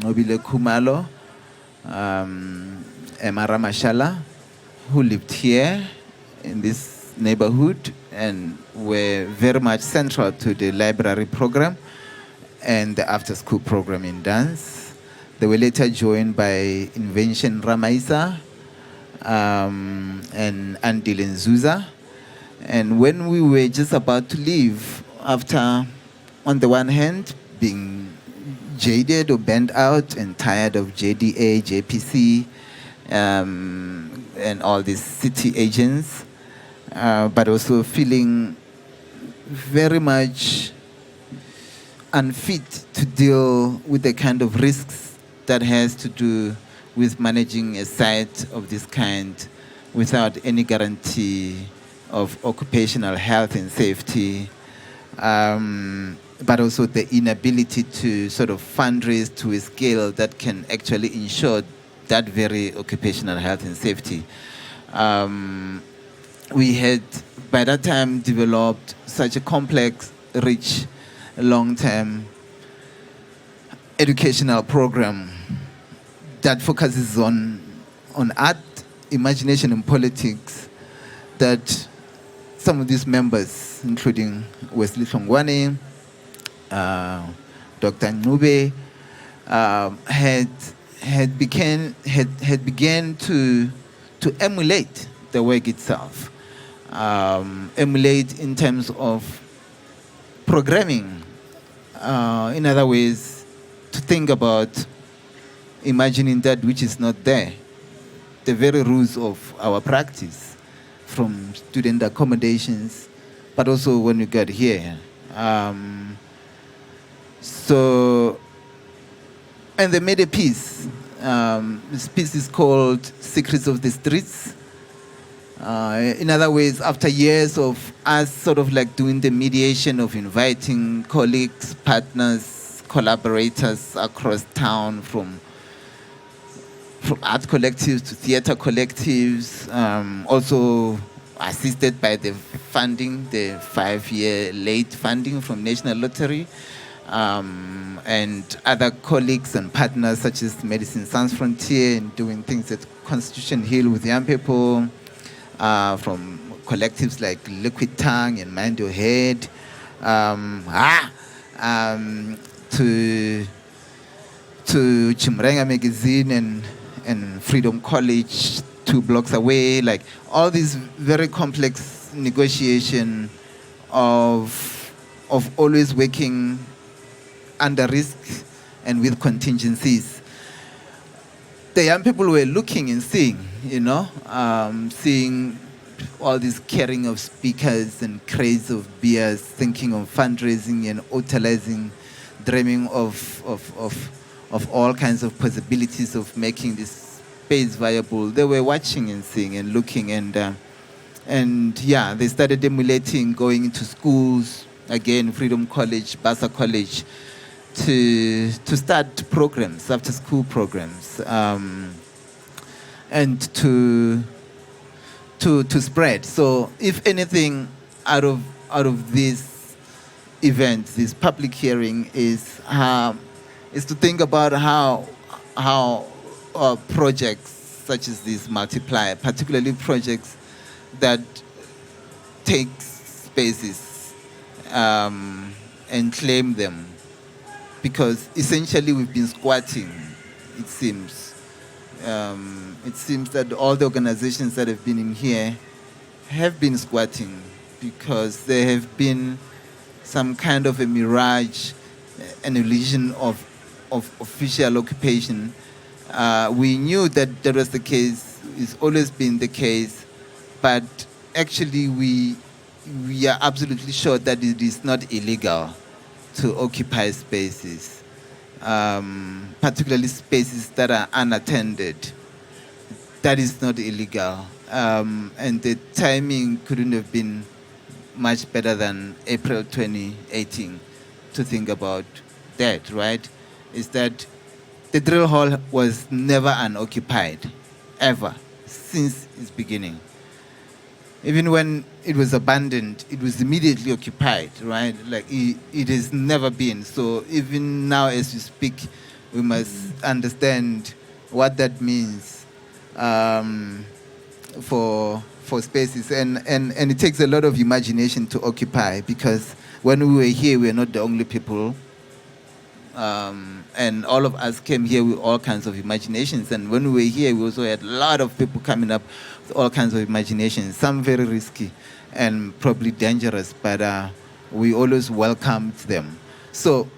Nobile Khumalo, Emara Mashala, who lived here in this neighborhood and were very much central to the library program and the after-school program in dance. They were later joined by Invention Ramaisa and Andile Nzuza. And when we were just about to leave, after, on the one hand, being jaded or burned out and tired of JDA, JPC, and all these city agents, but also feeling very much unfit to deal with the kind of risks that has to do with managing a site of this kind without any guarantee of occupational health and safety, but also the inability to sort of fundraise to a scale that can actually ensure that very occupational health and safety. We had, by that time, developed such a complex, rich, long-term educational program that focuses on art, imagination, and politics, that some of these members, including Wesley Hlongwane, Dr. Ncube, had began to emulate the work itself, emulate in terms of programming. In other ways, to think about imagining that which is not there, the very roots of our practice, from student accommodations, but also when we got here. And they made a piece. This piece is called Secrets of the Streets. In other words, after years of us sort of like doing the mediation of inviting colleagues, partners, collaborators across town, from art collectives to theater collectives, also assisted by the funding, the 5-year late funding from National Lottery, and other colleagues and partners such as Medicine Sans Frontier, and doing things at Constitution Hill with young people, from collectives like Liquid Tongue and Mind Your Head, to Chimrenga Magazine and Freedom College 2 blocks away, like all these very complex negotiation of always working under risk and with contingencies. The young people were looking and seeing, seeing all this carrying of speakers and crates of beers, thinking of fundraising and utilizing, dreaming of all kinds of possibilities of making this space viable. They were watching and seeing and looking, and they started emulating, going into schools, again, Freedom College, Basa College, to start programs, after school programs, and to spread. So if anything out of this event, this public hearing, is to think about how projects such as these multiply, particularly projects that take spaces and claim them. Because essentially we've been squatting, it seems. It seems that all the organizations that have been in here have been squatting because there have been some kind of a mirage, an illusion of official occupation. We knew that that was the case, it's always been the case, but actually we are absolutely sure that it is not illegal to occupy spaces, particularly spaces that are unattended. That is not illegal. And the timing couldn't have been much better than April 2018 to think about that, right? Is that the drill hall was never unoccupied, ever, since its beginning. Even when it was abandoned, it was immediately occupied, right? Like it has never been. So even now as we speak, we must understand what that means for spaces. And it takes a lot of imagination to occupy, because when we were here, we were not the only people. And all of us came here with all kinds of imaginations. And when we were here, we also had a lot of people coming up with all kinds of imaginations, some very risky and probably dangerous, but we always welcomed them. So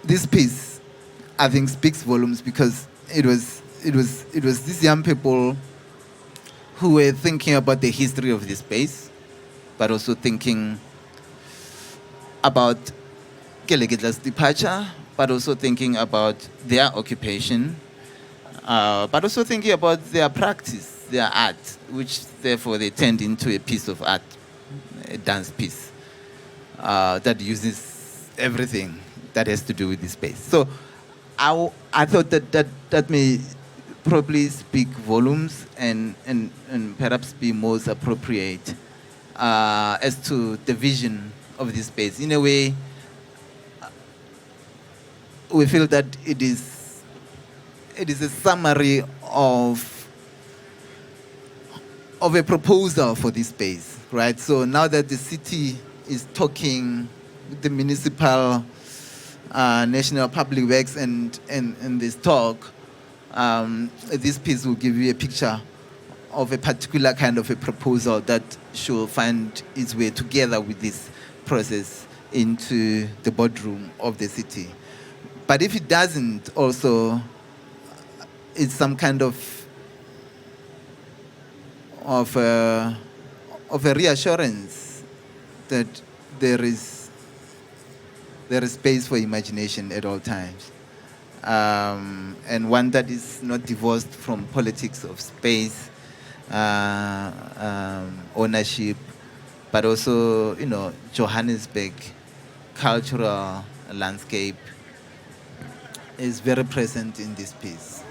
this piece, I think, speaks volumes, because it was these young people who were thinking about the history of this space, but also thinking about Keleketla's departure, but also thinking about their occupation, but also thinking about their practice, their art, which therefore they turned into a piece of art, a dance piece that uses everything that has to do with this space. So I thought that may probably speak volumes and perhaps be most appropriate as to the vision of this space. In a way, we feel that it is a summary of a proposal for this space, right? So now that the city is talking with the municipal, national public works and this talk, this piece will give you a picture of a particular kind of a proposal that should find its way together with this process into the boardroom of the city. But if it doesn't, also, it's some kind of of a reassurance that there is space for imagination at all times, and one that is not divorced from politics of space, ownership, but also, Johannesburg cultural landscape is very present in this piece.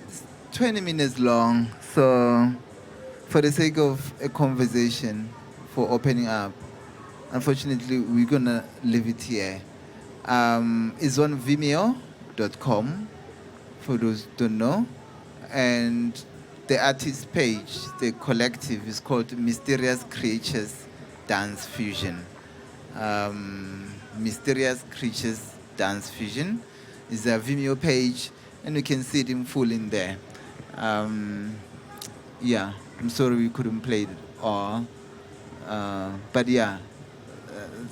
It's 20 minutes long, so for the sake of a conversation, for opening up, unfortunately, we're gonna leave it here. It's on Vimeo.com, for those who don't know, and the artist page, the collective, is called Mysterious Creatures Dance Fusion. Mysterious Creatures Dance Fusion is a Vimeo page, and you can see it in full in there. Yeah, I'm sorry we couldn't play it all, but yeah,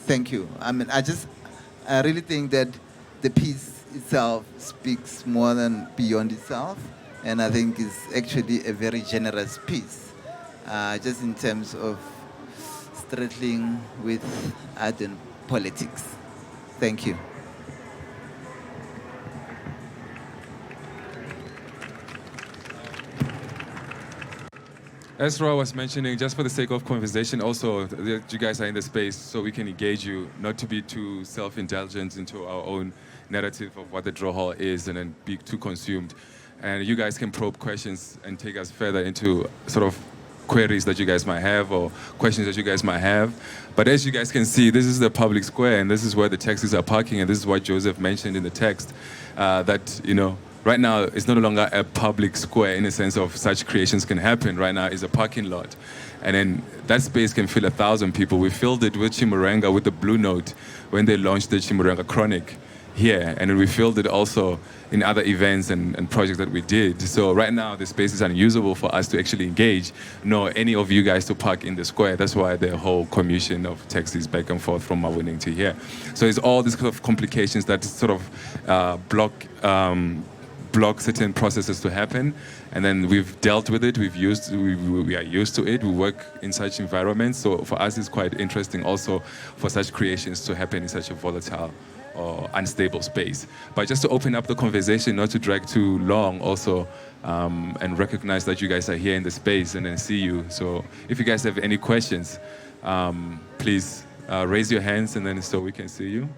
thank you. I mean, I really think that the piece itself speaks more than beyond itself, and I think it's actually a very generous piece, just in terms of straddling with art and politics. Thank you. As Roy was mentioning, just for the sake of conversation, also that you guys are in the space so we can engage you, not to be too self-indulgent into our own narrative of what the draw hall is and then be too consumed. And you guys can probe questions and take us further into sort of queries that you guys might have or questions that you guys might have. But as you guys can see, this is the public square and this is where the taxis are parking, and this is what Joseph mentioned in the text, that, you know, right now, it's no longer a public square in the sense of such creations can happen. Right now, it's a parking lot. And then that space can fill 1,000 people. We filled it with Chimurenga, with the Blue Note, when they launched the Chimurenga Chronic here. And then we filled it also in other events and projects that we did. So right now, the space is unusable for us to actually engage, nor any of you guys to park in the square. That's why the whole commission of taxis back and forth from Mawining to here. So it's all these kind of complications that sort of block certain processes to happen, and then we've dealt with it. We are used to it. We work in such environments, so for us it's quite interesting also for such creations to happen in such a volatile or unstable space. But just to open up the conversation, not to drag too long also, and recognize that you guys are here in the space and then see you. So if you guys have any questions, please raise your hands and then so we can see you.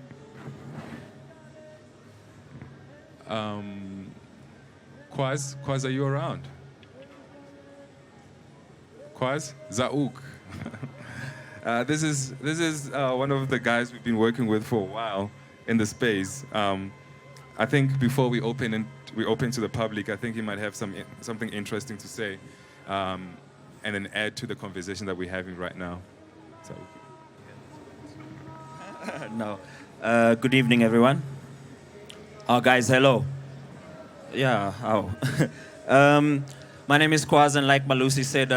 Kwaz, are you around? Kwaz? Zauk. This is one of the guys we've been working with for a while in the space. I think before we open to the public, I think he might have something interesting to say, and then add to the conversation that we're having right now. So. No. Good evening, everyone. Guys, hello. Yeah, how? My name is Kwaz, and like Malose said,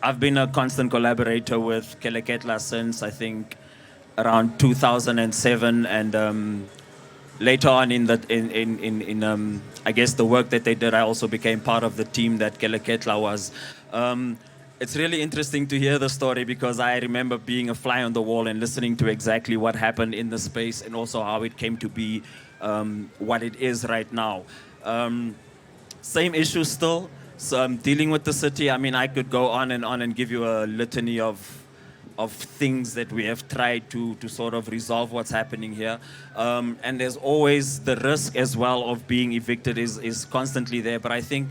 I've been a constant collaborator with Keleketla since, I think, around 2007, and later on in I guess the work that they did, I also became part of the team that Keleketla was. It's really interesting to hear the story because I remember being a fly on the wall and listening to exactly what happened in the space and also how it came to be what it is right now. Same issue still. So I'm dealing with the city. I mean, I could go on and give you a litany of things that we have tried to sort of resolve what's happening here. And there's always the risk as well of being evicted is constantly there. But I think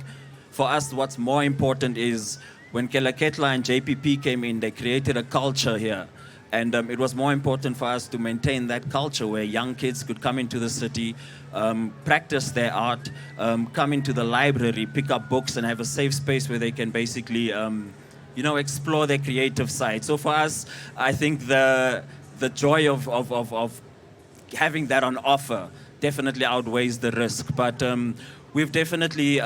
for us, what's more important is when Keleketla and JPP came in, they created a culture here. And it was more important for us to maintain that culture where young kids could come into the city, practice their art, come into the library, pick up books and have a safe space where they can basically, explore their creative side. So for us, I think the joy of having that on offer definitely outweighs the risk. But we've definitely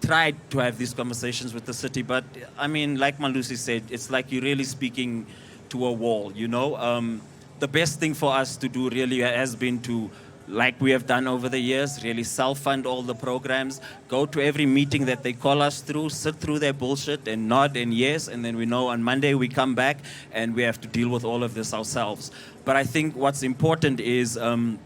tried to have these conversations with the city. But I mean, like Malose said, it's like you're really speaking to a wall, you know. The best thing for us to do really has been to, like we have done over the years, really self-fund all the programs, go to every meeting that they call us through, sit through their bullshit and nod and yes, and then we know on Monday we come back and we have to deal with all of this ourselves. But I think what's important is to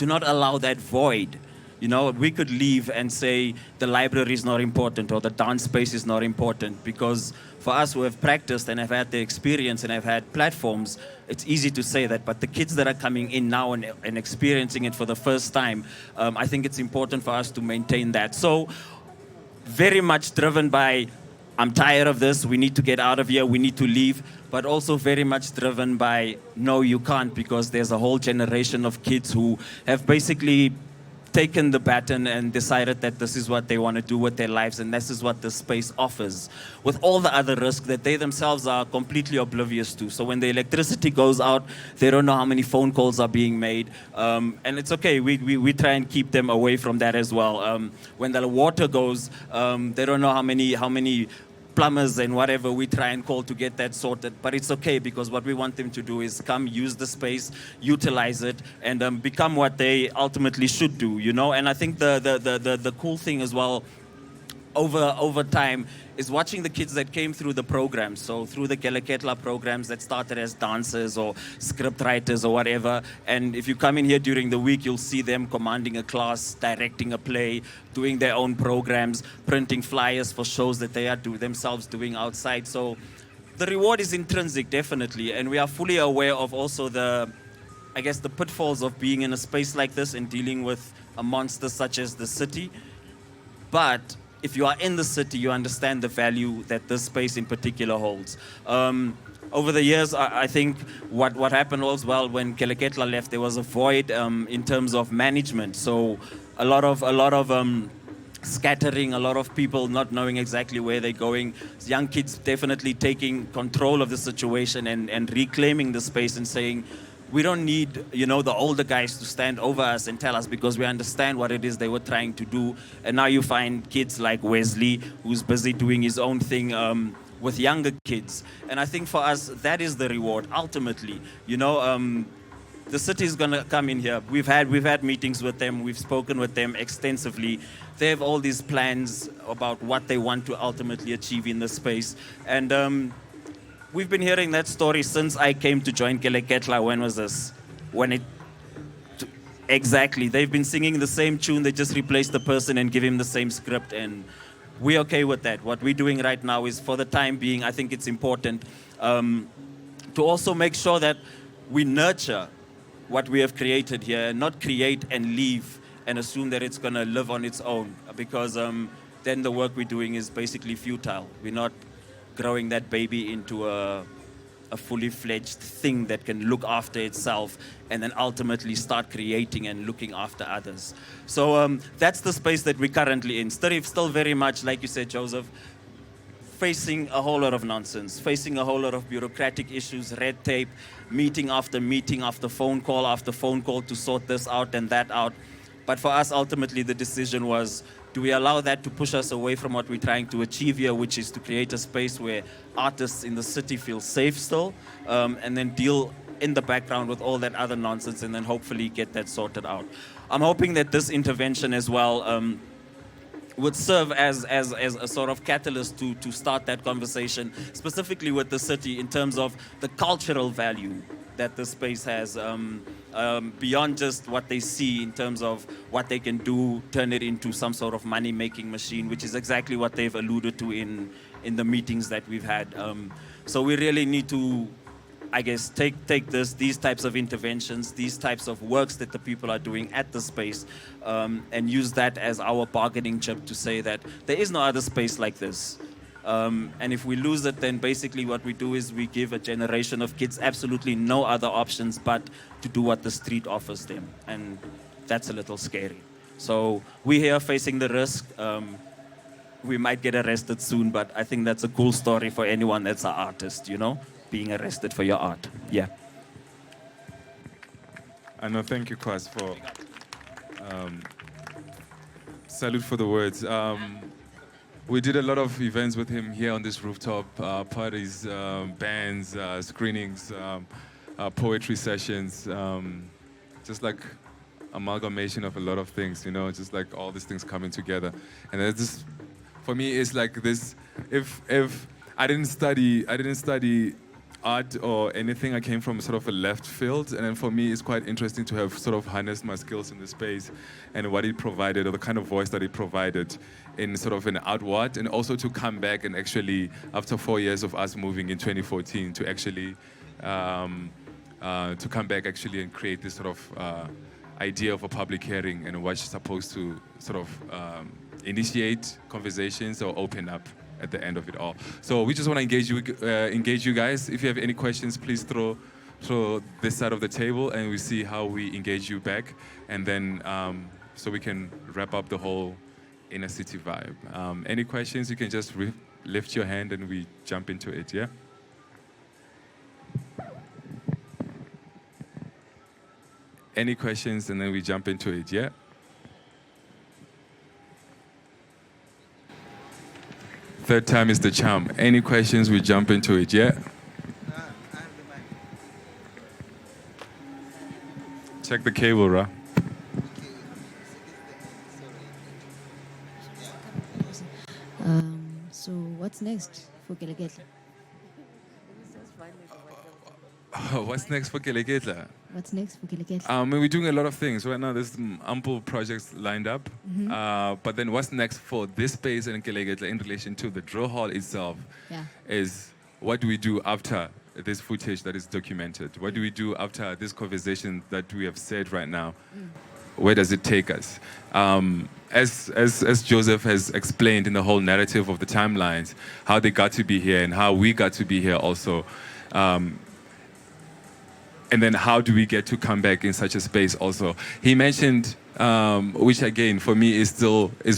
not allow that void. You know, we could leave and say the library is not important or the dance space is not important, because for us who have practiced and have had the experience and have had platforms, it's easy to say that. But the kids that are coming in now and experiencing it for the first time, I think it's important for us to maintain that. So very much driven by, I'm tired of this, we need to get out of here, we need to leave, but also very much driven by, no, you can't, because there's a whole generation of kids who have basically taken the baton and decided that this is what they want to do with their lives, and this is what the space offers, with all the other risks that they themselves are completely oblivious to. So when the electricity goes out, they don't know how many phone calls are being made, and it's okay, we try and keep them away from that as well. When the water goes, they don't know how many plumbers and whatever we try and call to get that sorted. But it's okay, because what we want them to do is come, use the space, utilize it, and become what they ultimately should do, you know? And I think the cool thing as well, over time, is watching the kids that came through the programs. So through the Keleketla programs that started as dancers or script writers or whatever. And if you come in here during the week, you'll see them commanding a class, directing a play, doing their own programs, printing flyers for shows that they are themselves doing outside. So the reward is intrinsic, definitely. And we are fully aware of also the pitfalls of being in a space like this and dealing with a monster such as the city. But if you are in the city, you understand the value that this space in particular holds. Over the years, I think what happened as well when Keleketla left, there was a void in terms of management. So a lot of scattering, a lot of people not knowing exactly where they're going. Young kids definitely taking control of the situation and reclaiming the space and saying, we don't need, the older guys to stand over us and tell us, because we understand what it is they were trying to do. And now you find kids like Wesley, who's busy doing his own thing with younger kids. And I think for us, that is the reward, ultimately. The city is going to come in here. We've had meetings with them. We've spoken with them extensively. They have all these plans about what they want to ultimately achieve in the space. And we've been hearing that story since I came to join Keleketla. When was this? Exactly. They've been singing the same tune. They just replaced the person and give him the same script. And we're okay with that. What we're doing right now is, for the time being, I think it's important to also make sure that we nurture what we have created here, and not create and leave and assume that it's going to live on its own. Because then the work we're doing is basically futile. We're not growing that baby into a fully fledged thing that can look after itself and then ultimately start creating and looking after others. So that's the space that we're currently in. Still very much, like you said, Joseph, facing a whole lot of nonsense, facing a whole lot of bureaucratic issues, red tape, meeting after phone call after phone call to sort this out and that out. But for us, ultimately, the decision was, do we allow that to push us away from what we're trying to achieve here, which is to create a space where artists in the city feel safe still, and then deal in the background with all that other nonsense, and then hopefully get that sorted out. I'm hoping that this intervention as well would serve as a sort of catalyst to start that conversation, specifically with the city in terms of the cultural value that the space has, beyond just what they see in terms of what they can do, turn it into some sort of money-making machine, which is exactly what they've alluded to in the meetings that we've had. So we really need to, I guess, take these types of interventions, these types of works that the people are doing at the space, and use that as our bargaining chip to say that there is no other space like this. And if we lose it, then basically what we do is we give a generation of kids absolutely no other options but to do what the street offers them. And that's a little scary. So we're here facing the risk. We might get arrested soon, but I think that's a cool story for anyone that's an artist, being arrested for your art. Yeah. I know, thank you, Kwaz, for salute for the words. We did a lot of events with him here on this rooftop, parties, bands, screenings, poetry sessions, just like amalgamation of a lot of things, just like all these things coming together. And it's just, for me, it's like this, if I didn't study art or anything, I came from sort of a left field, and then for me it's quite interesting to have sort of harnessed my skills in the space and what it provided, or the kind of voice that it provided in sort of an outward, and also to come back and actually, after 4 years of us moving in 2014, to actually to come back actually and create this sort of idea of a public hearing and what's supposed to sort of initiate conversations or open up at the end of it all. So we just want to engage you guys. If you have any questions, please throw this side of the table, and we see how we engage you back, and then so we can wrap up the whole inner city vibe. Any questions? You can just lift your hand and we jump into it. Yeah. Any questions, and then we jump into it. Yeah. Third time is the charm. Any questions, we jump into it, yeah? Check the cable, Ra. So what's next for Keleketla? What's next for Keleketla? What's next for Keleketla? We're doing a lot of things. Right now, there's ample projects lined up. But then what's next for this space in Keleketla in relation to the drill hall itself is what do we do after this footage that is documented? What do we do after this conversation that we have said right now? Where does it take us? As Joseph has explained in the whole narrative of the timelines, how they got to be here and how we got to be here also. And then how do we get to come back in such a space also? He mentioned, which again for me is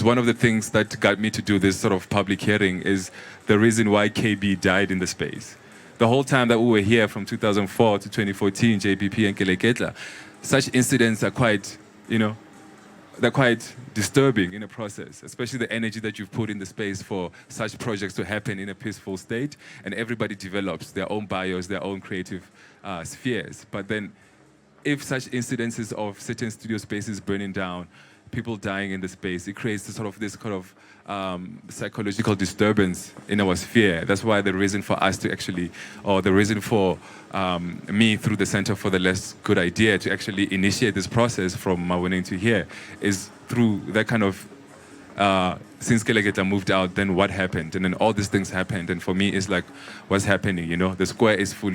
one of the things that got me to do this sort of public hearing, is the reason why KB died in the space. The whole time that we were here from 2004 to 2014, JPP and Keleketla, such incidents are quite, they're quite disturbing in a process, especially the energy that you've put in the space for such projects to happen in a peaceful state, and everybody develops their own bios, their own creative spheres. But then if such incidences of certain studio spaces burning down, people dying in the space, it creates this kind of psychological disturbance in our sphere. That's why the reason for us to actually, or the reason for me through the Center for the Less Good Idea to actually initiate this process from Mawening to here is through that kind of, since Keleketla moved out, then what happened? And then all these things happened. And for me, it's like, what's happening? The square is full,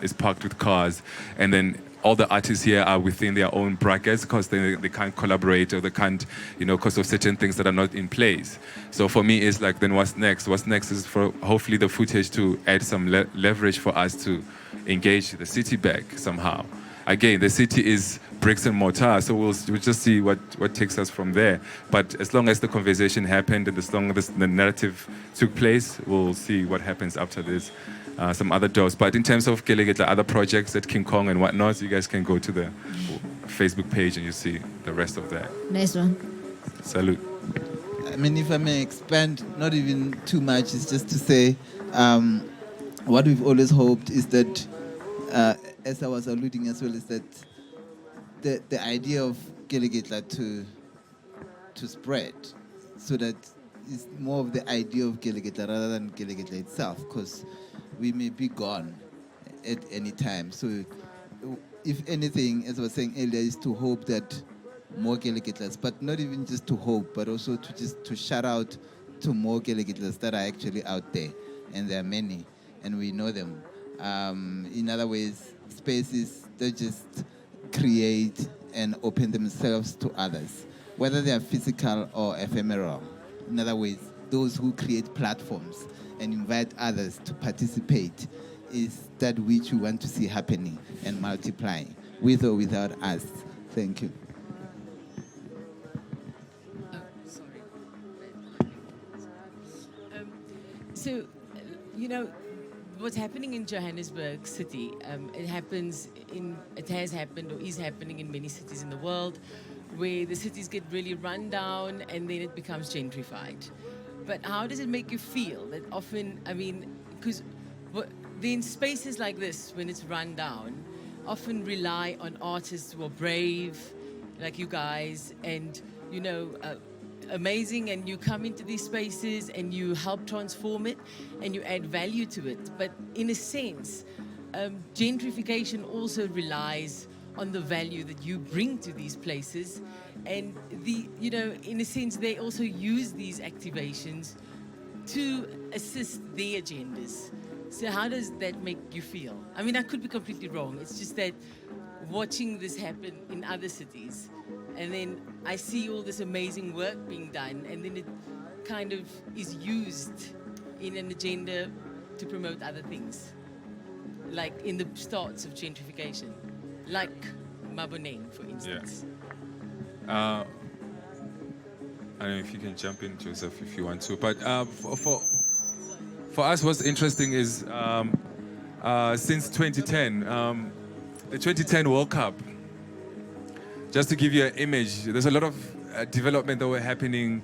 is packed with cars. And then all the artists here are within their own brackets because they can't collaborate, or they can't, because of certain things that are not in place. So for me, it's like, then what's next? What's next is for hopefully the footage to add some leverage for us to engage the city back somehow. Again, the city is bricks and mortar, so we'll just see what takes us from there. But as long as the conversation happened and as long as the narrative took place, we'll see what happens after this. Some other doors. But in terms of Keleketla, other projects at King Kong and whatnot, you guys can go to the Facebook page and you see the rest of that. Nice one. Salute. I mean, if I may expand, not even too much, it's just to say what we've always hoped is that, as I was alluding as well, is that the idea of Keleketla to spread, so that it's more of the idea of Keleketla rather than Keleketla itself, because we may be gone at any time. So if anything, as I was saying earlier, is to hope that more Keleketlas, but not even just to hope, but also to shout out to more Keleketlas that are actually out there. And there are many, and we know them. In other ways, spaces that just create and open themselves to others, whether they are physical or ephemeral. In other ways, those who create platforms and invite others to participate is that which we want to see happening and multiplying, with or without us. Thank you. So, what's happening in Johannesburg city, it has happened or is happening in many cities in the world, where the cities get really run down and then it becomes gentrified. But how does it make you feel that often, because then spaces like this, when it's run down, often rely on artists who are brave, like you guys, and, amazing, and you come into these spaces and you help transform it and you add value to it. But in a sense, gentrification also relies on the value that you bring to these places, and in a sense, they also use these activations to assist their agendas. So how does that make you feel? I could be completely wrong. It's just that watching this happen in other cities, and then I see all this amazing work being done, and then it kind of is used in an agenda to promote other things, like in the starts of gentrification, like Maboneng, for instance. Yeah. I don't know if you can jump in, Joseph, if you want to. But for us, what's interesting is since 2010, the 2010 World Cup, just to give you an image, there's a lot of development that were happening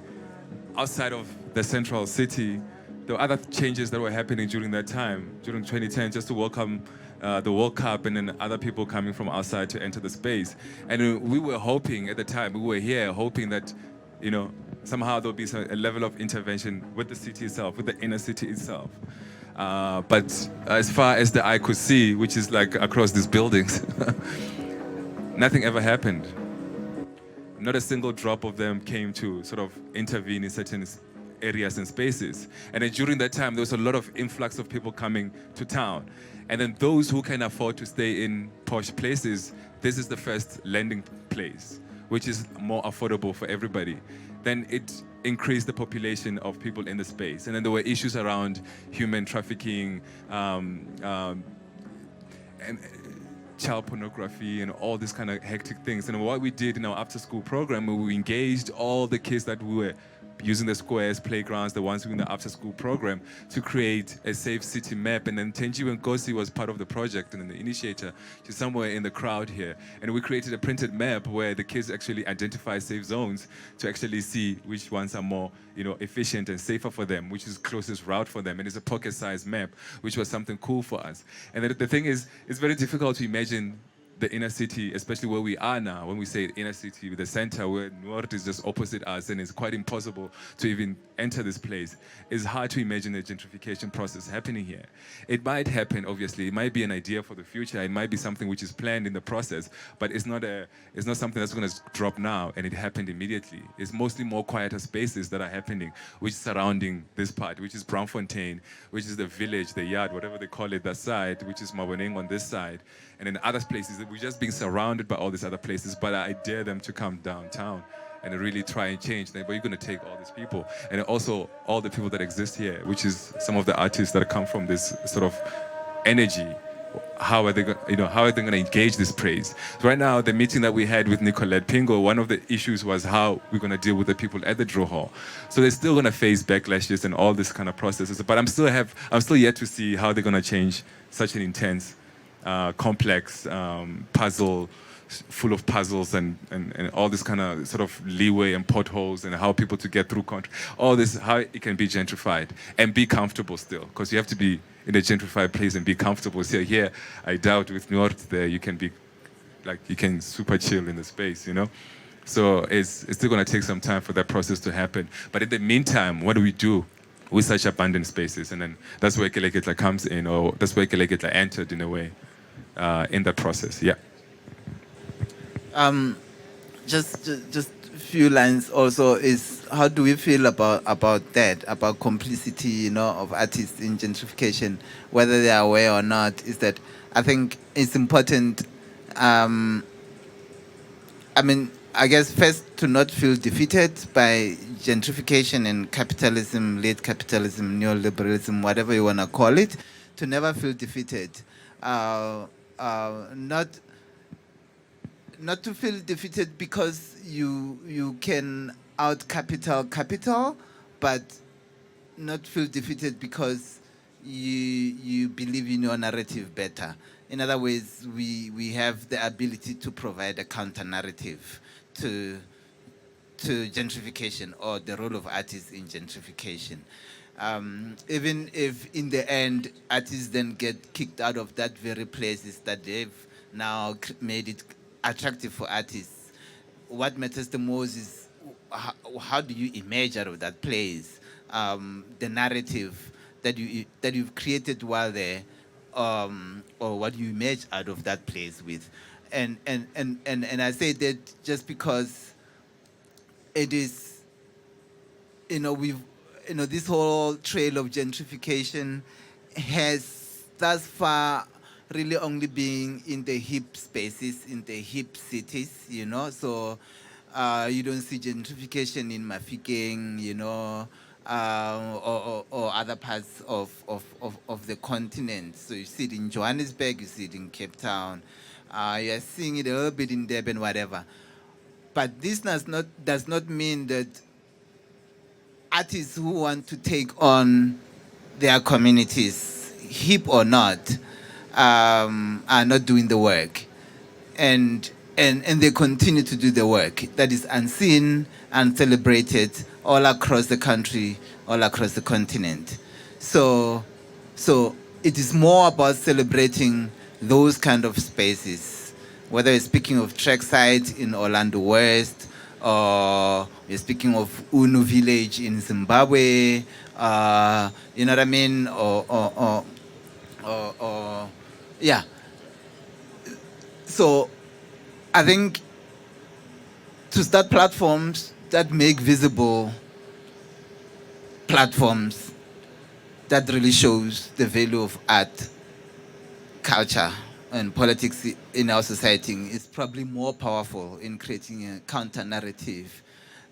outside of the central city. there were other changes that were happening during that time, during 2010, just to welcome the World Cup and then other people coming from outside to enter the space. And we were hoping at the time, we were here hoping that, somehow there'll be a level of intervention with the city itself, with the inner city itself. But as far as the eye could see, which is like across these buildings, nothing ever happened. Not a single drop of them came to sort of intervene in certain areas and spaces. And then during that time, there was a lot of influx of people coming to town. And then those who can afford to stay in posh places, this is the first landing place, which is more affordable for everybody. Then it increased the population of people in the space. And then there were issues around human trafficking, and child pornography and all these kind of hectic things. And what we did in our after-school program, we engaged all the kids that we were using the squares, playgrounds, the ones in the after-school program, to create a safe city map. And then Tenjiwe Nkosi was part of the project and the initiator. She's somewhere in the crowd here. And we created a printed map where the kids actually identify safe zones to actually see which ones are more, efficient and safer for them, which is closest route for them. And it's a pocket-sized map, which was something cool for us. And the thing is, it's very difficult to imagine the inner city, especially where we are now. When we say inner city, the center where Noord is just opposite us, and it's quite impossible to even enter this place. It's hard to imagine the gentrification process happening here. It might happen, obviously. It might be an idea for the future. It might be something which is planned in the process, but it's not something that's going to drop now and it happened immediately. It's mostly more quieter spaces that are happening, which is surrounding this part, which is Braamfontein, which is the village, the yard, whatever they call it, that side, which is Maboneng on this side. And in other places, we're just being surrounded by all these other places, but I dare them to come downtown and really try and change. But you're going to take all these people, and also all the people that exist here, which is some of the artists that come from this sort of energy. How are they going to engage this praise? So right now, the meeting that we had with Nicolette, Pingo, one of the issues was how we're going to deal with the people at the Drew Hall. So they're still going to face backlashes and all this kind of processes. But I'm still yet to see how they're going to change such an intense, complex puzzle, full of puzzles and all this kind of sort of leeway and potholes and how people to get through country. All this, how it can be gentrified and be comfortable still, because you have to be in a gentrified place and be comfortable. So here, I doubt with Noord there, you can be, you can super chill in the space, So it's still going to take some time for that process to happen. But in the meantime, what do we do with such abandoned spaces? And then that's where Keleketla comes in, or that's where Keleketla entered in a way, in that process, yeah. Just a few lines also is, how do we feel about that, about complicity, of artists in gentrification, whether they are aware or not? Is that I think it's important, I guess first to not feel defeated by gentrification and capitalism, late capitalism, neoliberalism, whatever you want to call it, to never feel defeated. Not to feel defeated because you can capital, but not feel defeated because you believe in your narrative better. In other words, we have the ability to provide a counter narrative to gentrification, or the role of artists in gentrification. Even if in the end artists then get kicked out of that very places that they've now made it attractive for artists, what matters the most is how do you emerge out of that place, the narrative that you've created while there, or what you emerge out of that place with. And I say that just because it is, this whole trail of gentrification has thus far really only being in the hip spaces, in the hip cities, so you don't see gentrification in Mafikeng, or other parts of the continent. So you see it in Johannesburg, you see it in Cape Town, you're seeing it a little bit in Durban, whatever. But this does not mean that artists who want to take on their communities, hip or not, are not doing the work, and they continue to do the work that is unseen and celebrated all across the country, all across the continent. So it is more about celebrating those kind of spaces, whether you're speaking of Trackside in Orlando West, or you're speaking of Unu Village in Zimbabwe, you know what I mean, or yeah. So I think to start platforms that make visible platforms that really shows the value of art, culture, and politics in our society is probably more powerful in creating a counter-narrative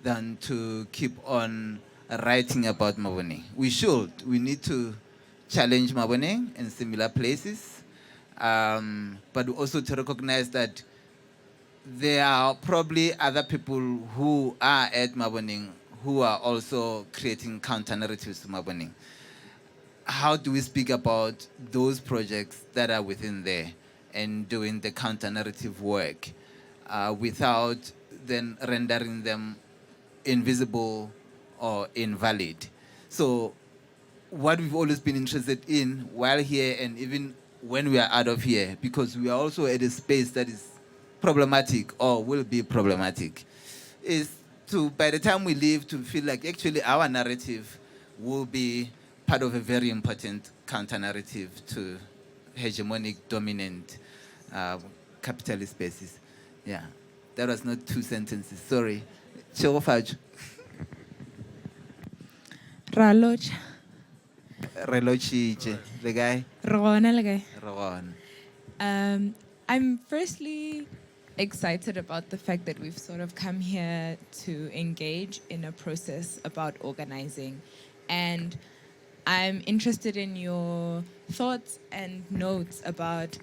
than to keep on writing about Mabone. We need to challenge Mabone in similar places, but also to recognize that there are probably other people who are at Mabone who are also creating counter-narratives to Mabone. How do we speak about those projects that are within there and doing the counter-narrative work without then rendering them invisible or invalid? So what we've always been interested in while here and even when we are out of here, because we are also at a space that is problematic or will be problematic, is to, by the time we leave, to feel like actually our narrative will be part of a very important counter-narrative to hegemonic, dominant capitalist spaces. Yeah, that was not 2 sentences, sorry. Chegofaj. Raloch. Relochiche, the guy? Rona, the guy. Ron. I'm firstly excited about the fact that we've sort of come here to engage in a process about organizing. And I'm interested in your thoughts and notes about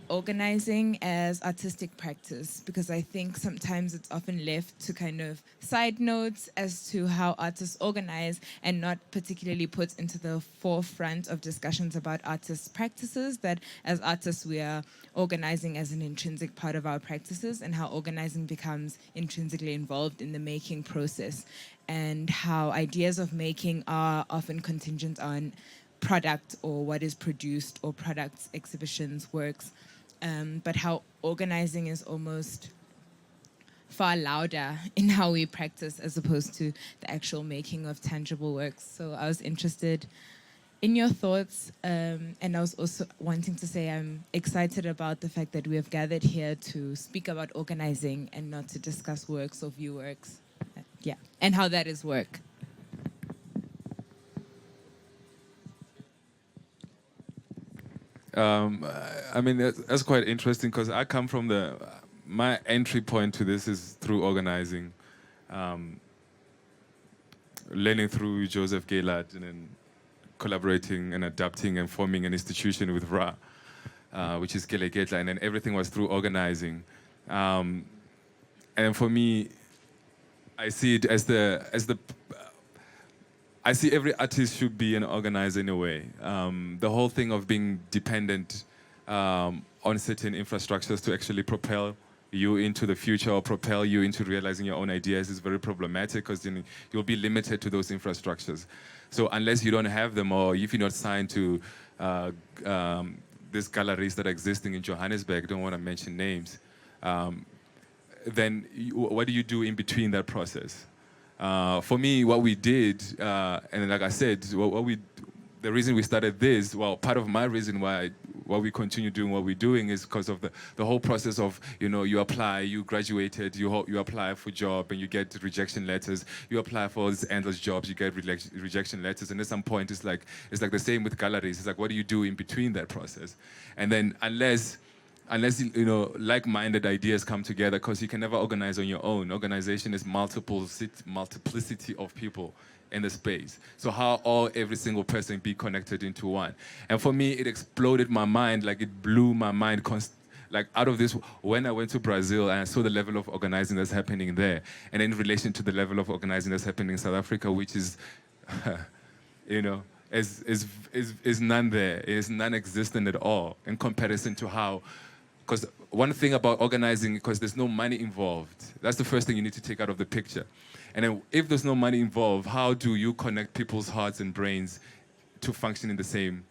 organizing as artistic practice, because I think sometimes it's often left to kind of side notes as to how artists organize and not particularly put into the forefront of discussions about artists' practices, that as artists we are organizing as an intrinsic part of our practices, and how organizing becomes intrinsically involved in the making process, and how ideas of making are often contingent on product or what is produced or products, exhibitions, works, but how organizing is almost far louder in how we practice as opposed to the actual making of tangible works. So I was interested in your thoughts, and I was also wanting to say I'm excited about the fact that we have gathered here to speak about organizing and not to discuss works or view works. Yeah, and how that is work. I mean, that's quite interesting because I come from my entry point to this is through organizing, learning through Joseph Gaylard and then collaborating and adapting and forming an institution with Ra, which is Keleketla, and then everything was through organizing. And for me, I see it as I see every artist should be an organizer in a way. The whole thing of being dependent on certain infrastructures to actually propel you into the future or propel you into realizing your own ideas is very problematic, because then you'll be limited to those infrastructures. So unless you don't have them, or if you're not signed to these galleries that are existing in Johannesburg, don't want to mention names, then what do you do in between that process? For me, what we did, and like I said, the reason we started this, well, part of my reason why we continue doing what we're doing is because of the whole process of, you apply, you graduated, you apply for a job and you get rejection letters, you apply for these endless jobs, you get rejection letters, and at some point it's like the same with galleries. It's like, what do you do in between that process? And then unless like-minded ideas come together, because you can never organize on your own. Organization is multiplicity of people in the space. So how every single person be connected into one? And for me, it exploded my mind, like it blew my mind like out of this when I went to Brazil and I saw the level of organizing that's happening there, and in relation to the level of organizing that's happening in South Africa, which is, is none there. It is non-existent at all in comparison to how. Because one thing about organizing, because there's no money involved, that's the first thing you need to take out of the picture. And then if there's no money involved, how do you connect people's hearts and brains to function in the same,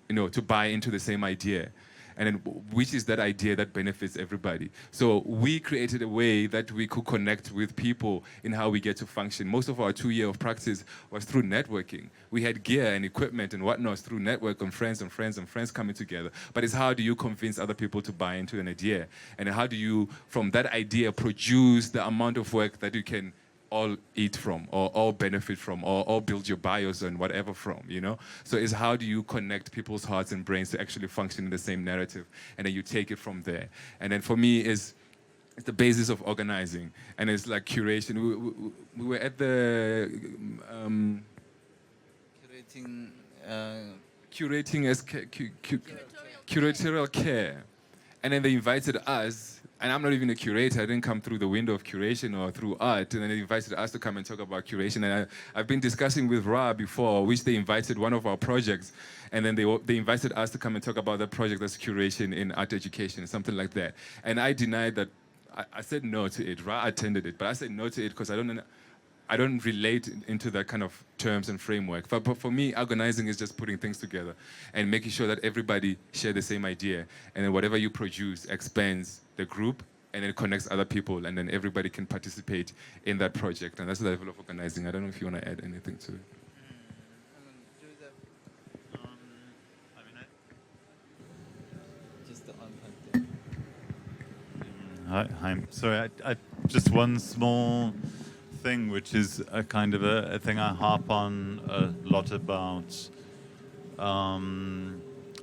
to buy into the same idea. And then which is that idea that benefits everybody. So we created a way that we could connect with people in how we get to function. Most of our 2 years of practice was through networking. We had gear and equipment and whatnot through network and friends and friends and friends coming together. But it's how do you convince other people to buy into an idea? And how do you, from that idea, produce the amount of work that you can all eat from, or all benefit from, or all build your bios and whatever from, So it's how do you connect people's hearts and brains to actually function in the same narrative, and then you take it from there. And then for me, it's the basis of organizing, and it's like curation. We were at the curating as curatorial care, and then they invited us. And I'm not even a curator. I didn't come through the window of curation or through art. And then they invited us to come and talk about curation. And I've been discussing with Ra before, which they invited one of our projects. And then they invited us to come and talk about the project that's curation in art education, something like that. And I denied that. I said no to it. Ra attended it. But I said no to it because I don't relate into that kind of terms and framework. But for me, organizing is just putting things together and making sure that everybody share the same idea. And then whatever you produce expands the group and it connects other people, and then everybody can participate in that project. And that's the level of organizing. I don't know if you want to add anything to it. Hi. Sorry, I just one small thing, which is a kind of a thing I harp on a lot about.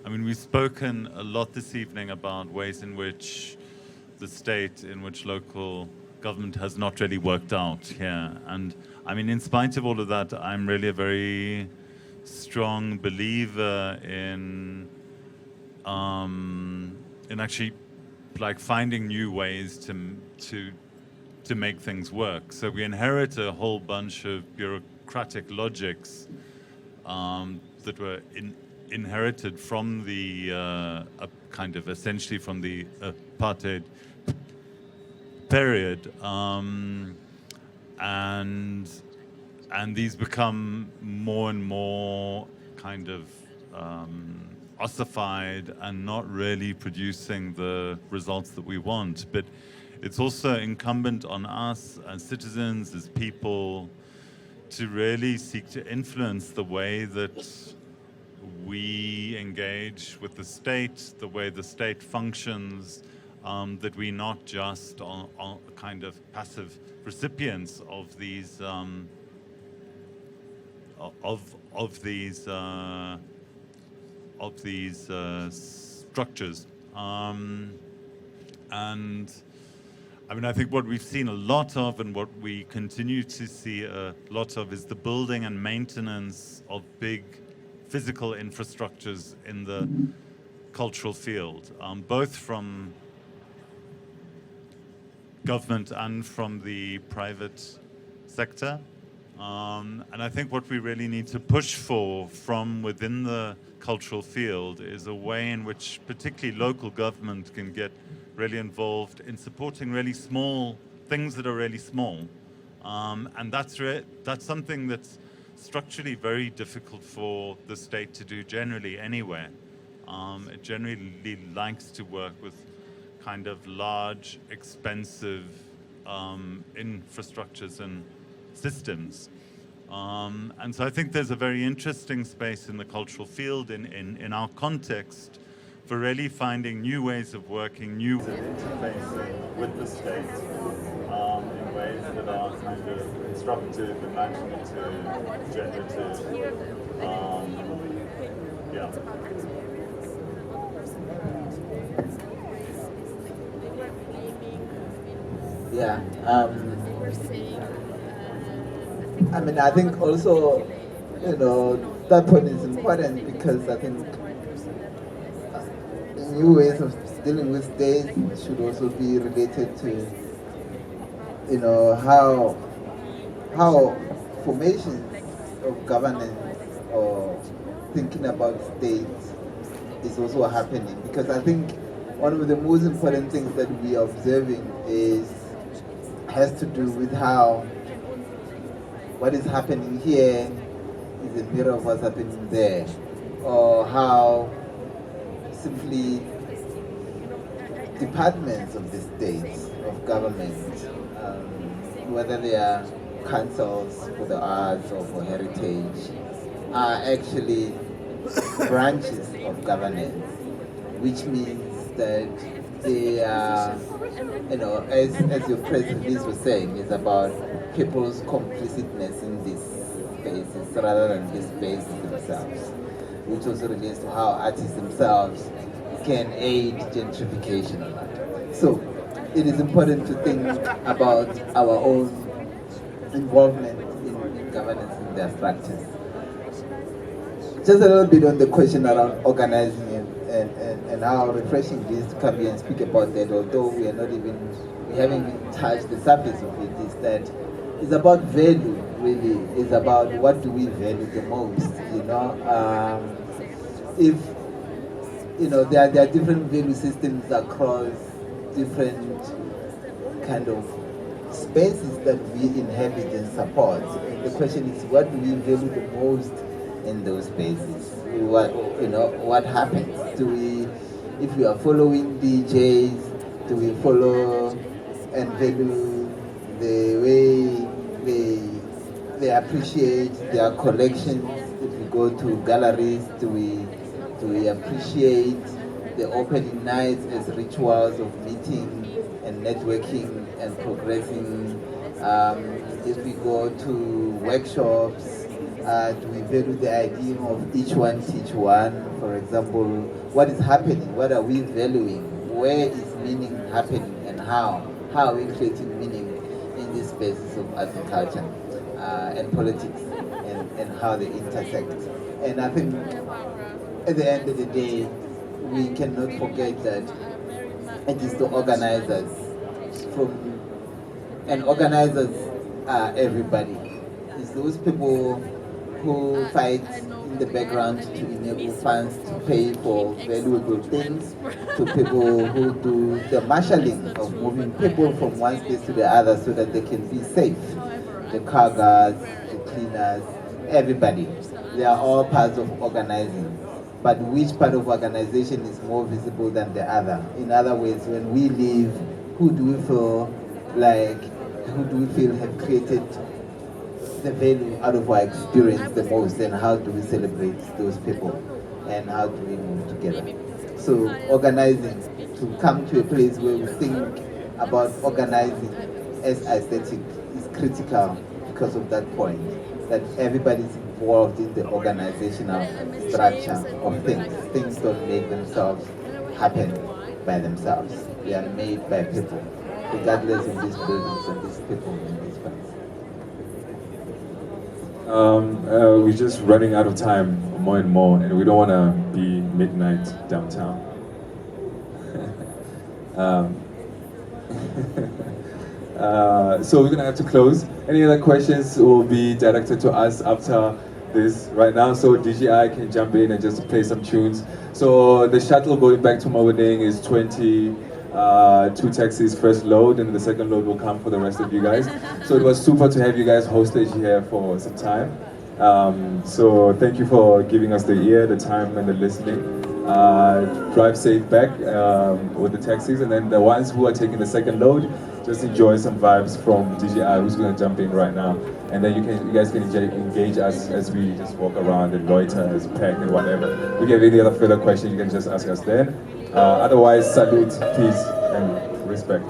We've spoken a lot this evening about ways in which the state, in which local government has not really worked out here. And in spite of all of that, I'm really a very strong believer in actually finding new ways to make things work. So we inherit a whole bunch of bureaucratic logics that were inherited from the essentially from the apartheid period, and these become more and more kind of ossified and not really producing the results that we want. But it's also incumbent on us as citizens, as people, to really seek to influence the way that we engage with the state, the way the state functions, that we're not just on kind of passive recipients of these structures. And I think what we've seen a lot of, and what we continue to see a lot of, is the building and maintenance of big physical infrastructures in the cultural field, both from government and from the private sector. And I think what we really need to push for from within the cultural field is a way in which particularly local government can get really involved in supporting really small things that are really small. And that's something that's structurally very difficult for the state to do generally anywhere. It generally likes to work with kind of large, expensive infrastructures and systems. And so I think there's a very interesting space in the cultural field in our context for really finding new ways of working, new ways of interfacing with the state in ways that are kind of constructive, imaginative, generative. I think also, that point is important, because I think new ways of dealing with states should also be related to, how formations of governance or thinking about states is also happening. Because I think one of the most important things that we are observing has to do with how what is happening here is a mirror of what's happening there, or how simply departments of the state, of government, whether they are councils for the arts or for heritage, are actually branches of governance, which means that they are, as your press release was saying, is about people's complicitness in these spaces rather than the spaces themselves, which also relates to how artists themselves can aid gentrification or not. So it is important to think about our own involvement in governance in their structures. Just a little bit on the question around organizing and how refreshing it is to come here and speak about that, although we haven't even touched the surface of it, is that it's about value, really. It's about what do we value the most, there are different value systems across different kind of spaces that we inhabit and support. And the question is, what do we value the most in those spaces? What happens? If we are following DJs, do we follow and value the way they appreciate their collections? If we go to galleries, do we appreciate the opening nights as rituals of meeting and networking and progressing? If we go to workshops, do we value the idea of each one teach one? For example, what is happening? What are we valuing? Where is meaning happening, and how? How are we creating meaning in these spaces of art and culture and politics, and how they intersect? And I think at the end of the day, we cannot forget that it is the organizers and organizers are everybody. It's those people who fight in the background to enable funds to pay for valuable things, to people who do the marshalling of moving people from one space to the other so that they can be safe. The car guards, the cleaners, everybody. They are all parts of organizing. But which part of organization is more visible than the other? In other words, when we leave, who do we feel have created the value out of our experience the most, and how do we celebrate those people, and how do we move together? So organizing, to come to a place where we think about organizing as aesthetic is critical because of that point, that everybody's involved in the organizational structure of things. Things don't make themselves happen by themselves. They are made by people, regardless of these buildings and these people in these places. We're just running out of time more and more, and we don't want to be midnight downtown. So we're gonna have to close. Any other questions will be directed to us after this right now, so DJI can jump in and just play some tunes. So the shuttle going back to Maboneng is 22 taxis first load, and the second load will come for the rest of you guys. So it was super to have you guys hosted here for some time. So thank you for giving us the ear, the time, and the listening. Drive safe back with the taxis, and then the ones who are taking the second load, just enjoy some vibes from DJI, who's going to jump in right now. And then you guys can engage us as we just walk around and loiter, as pack and whatever. If you have any other further questions, you can just ask us then. Otherwise, salute, peace, and respect.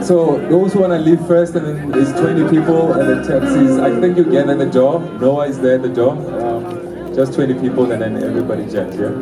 So those who want to leave first, and then there's 20 people, and the taxis, I think you get in the door. Noah is there at the door. Just 20 people, and then everybody jets, yeah?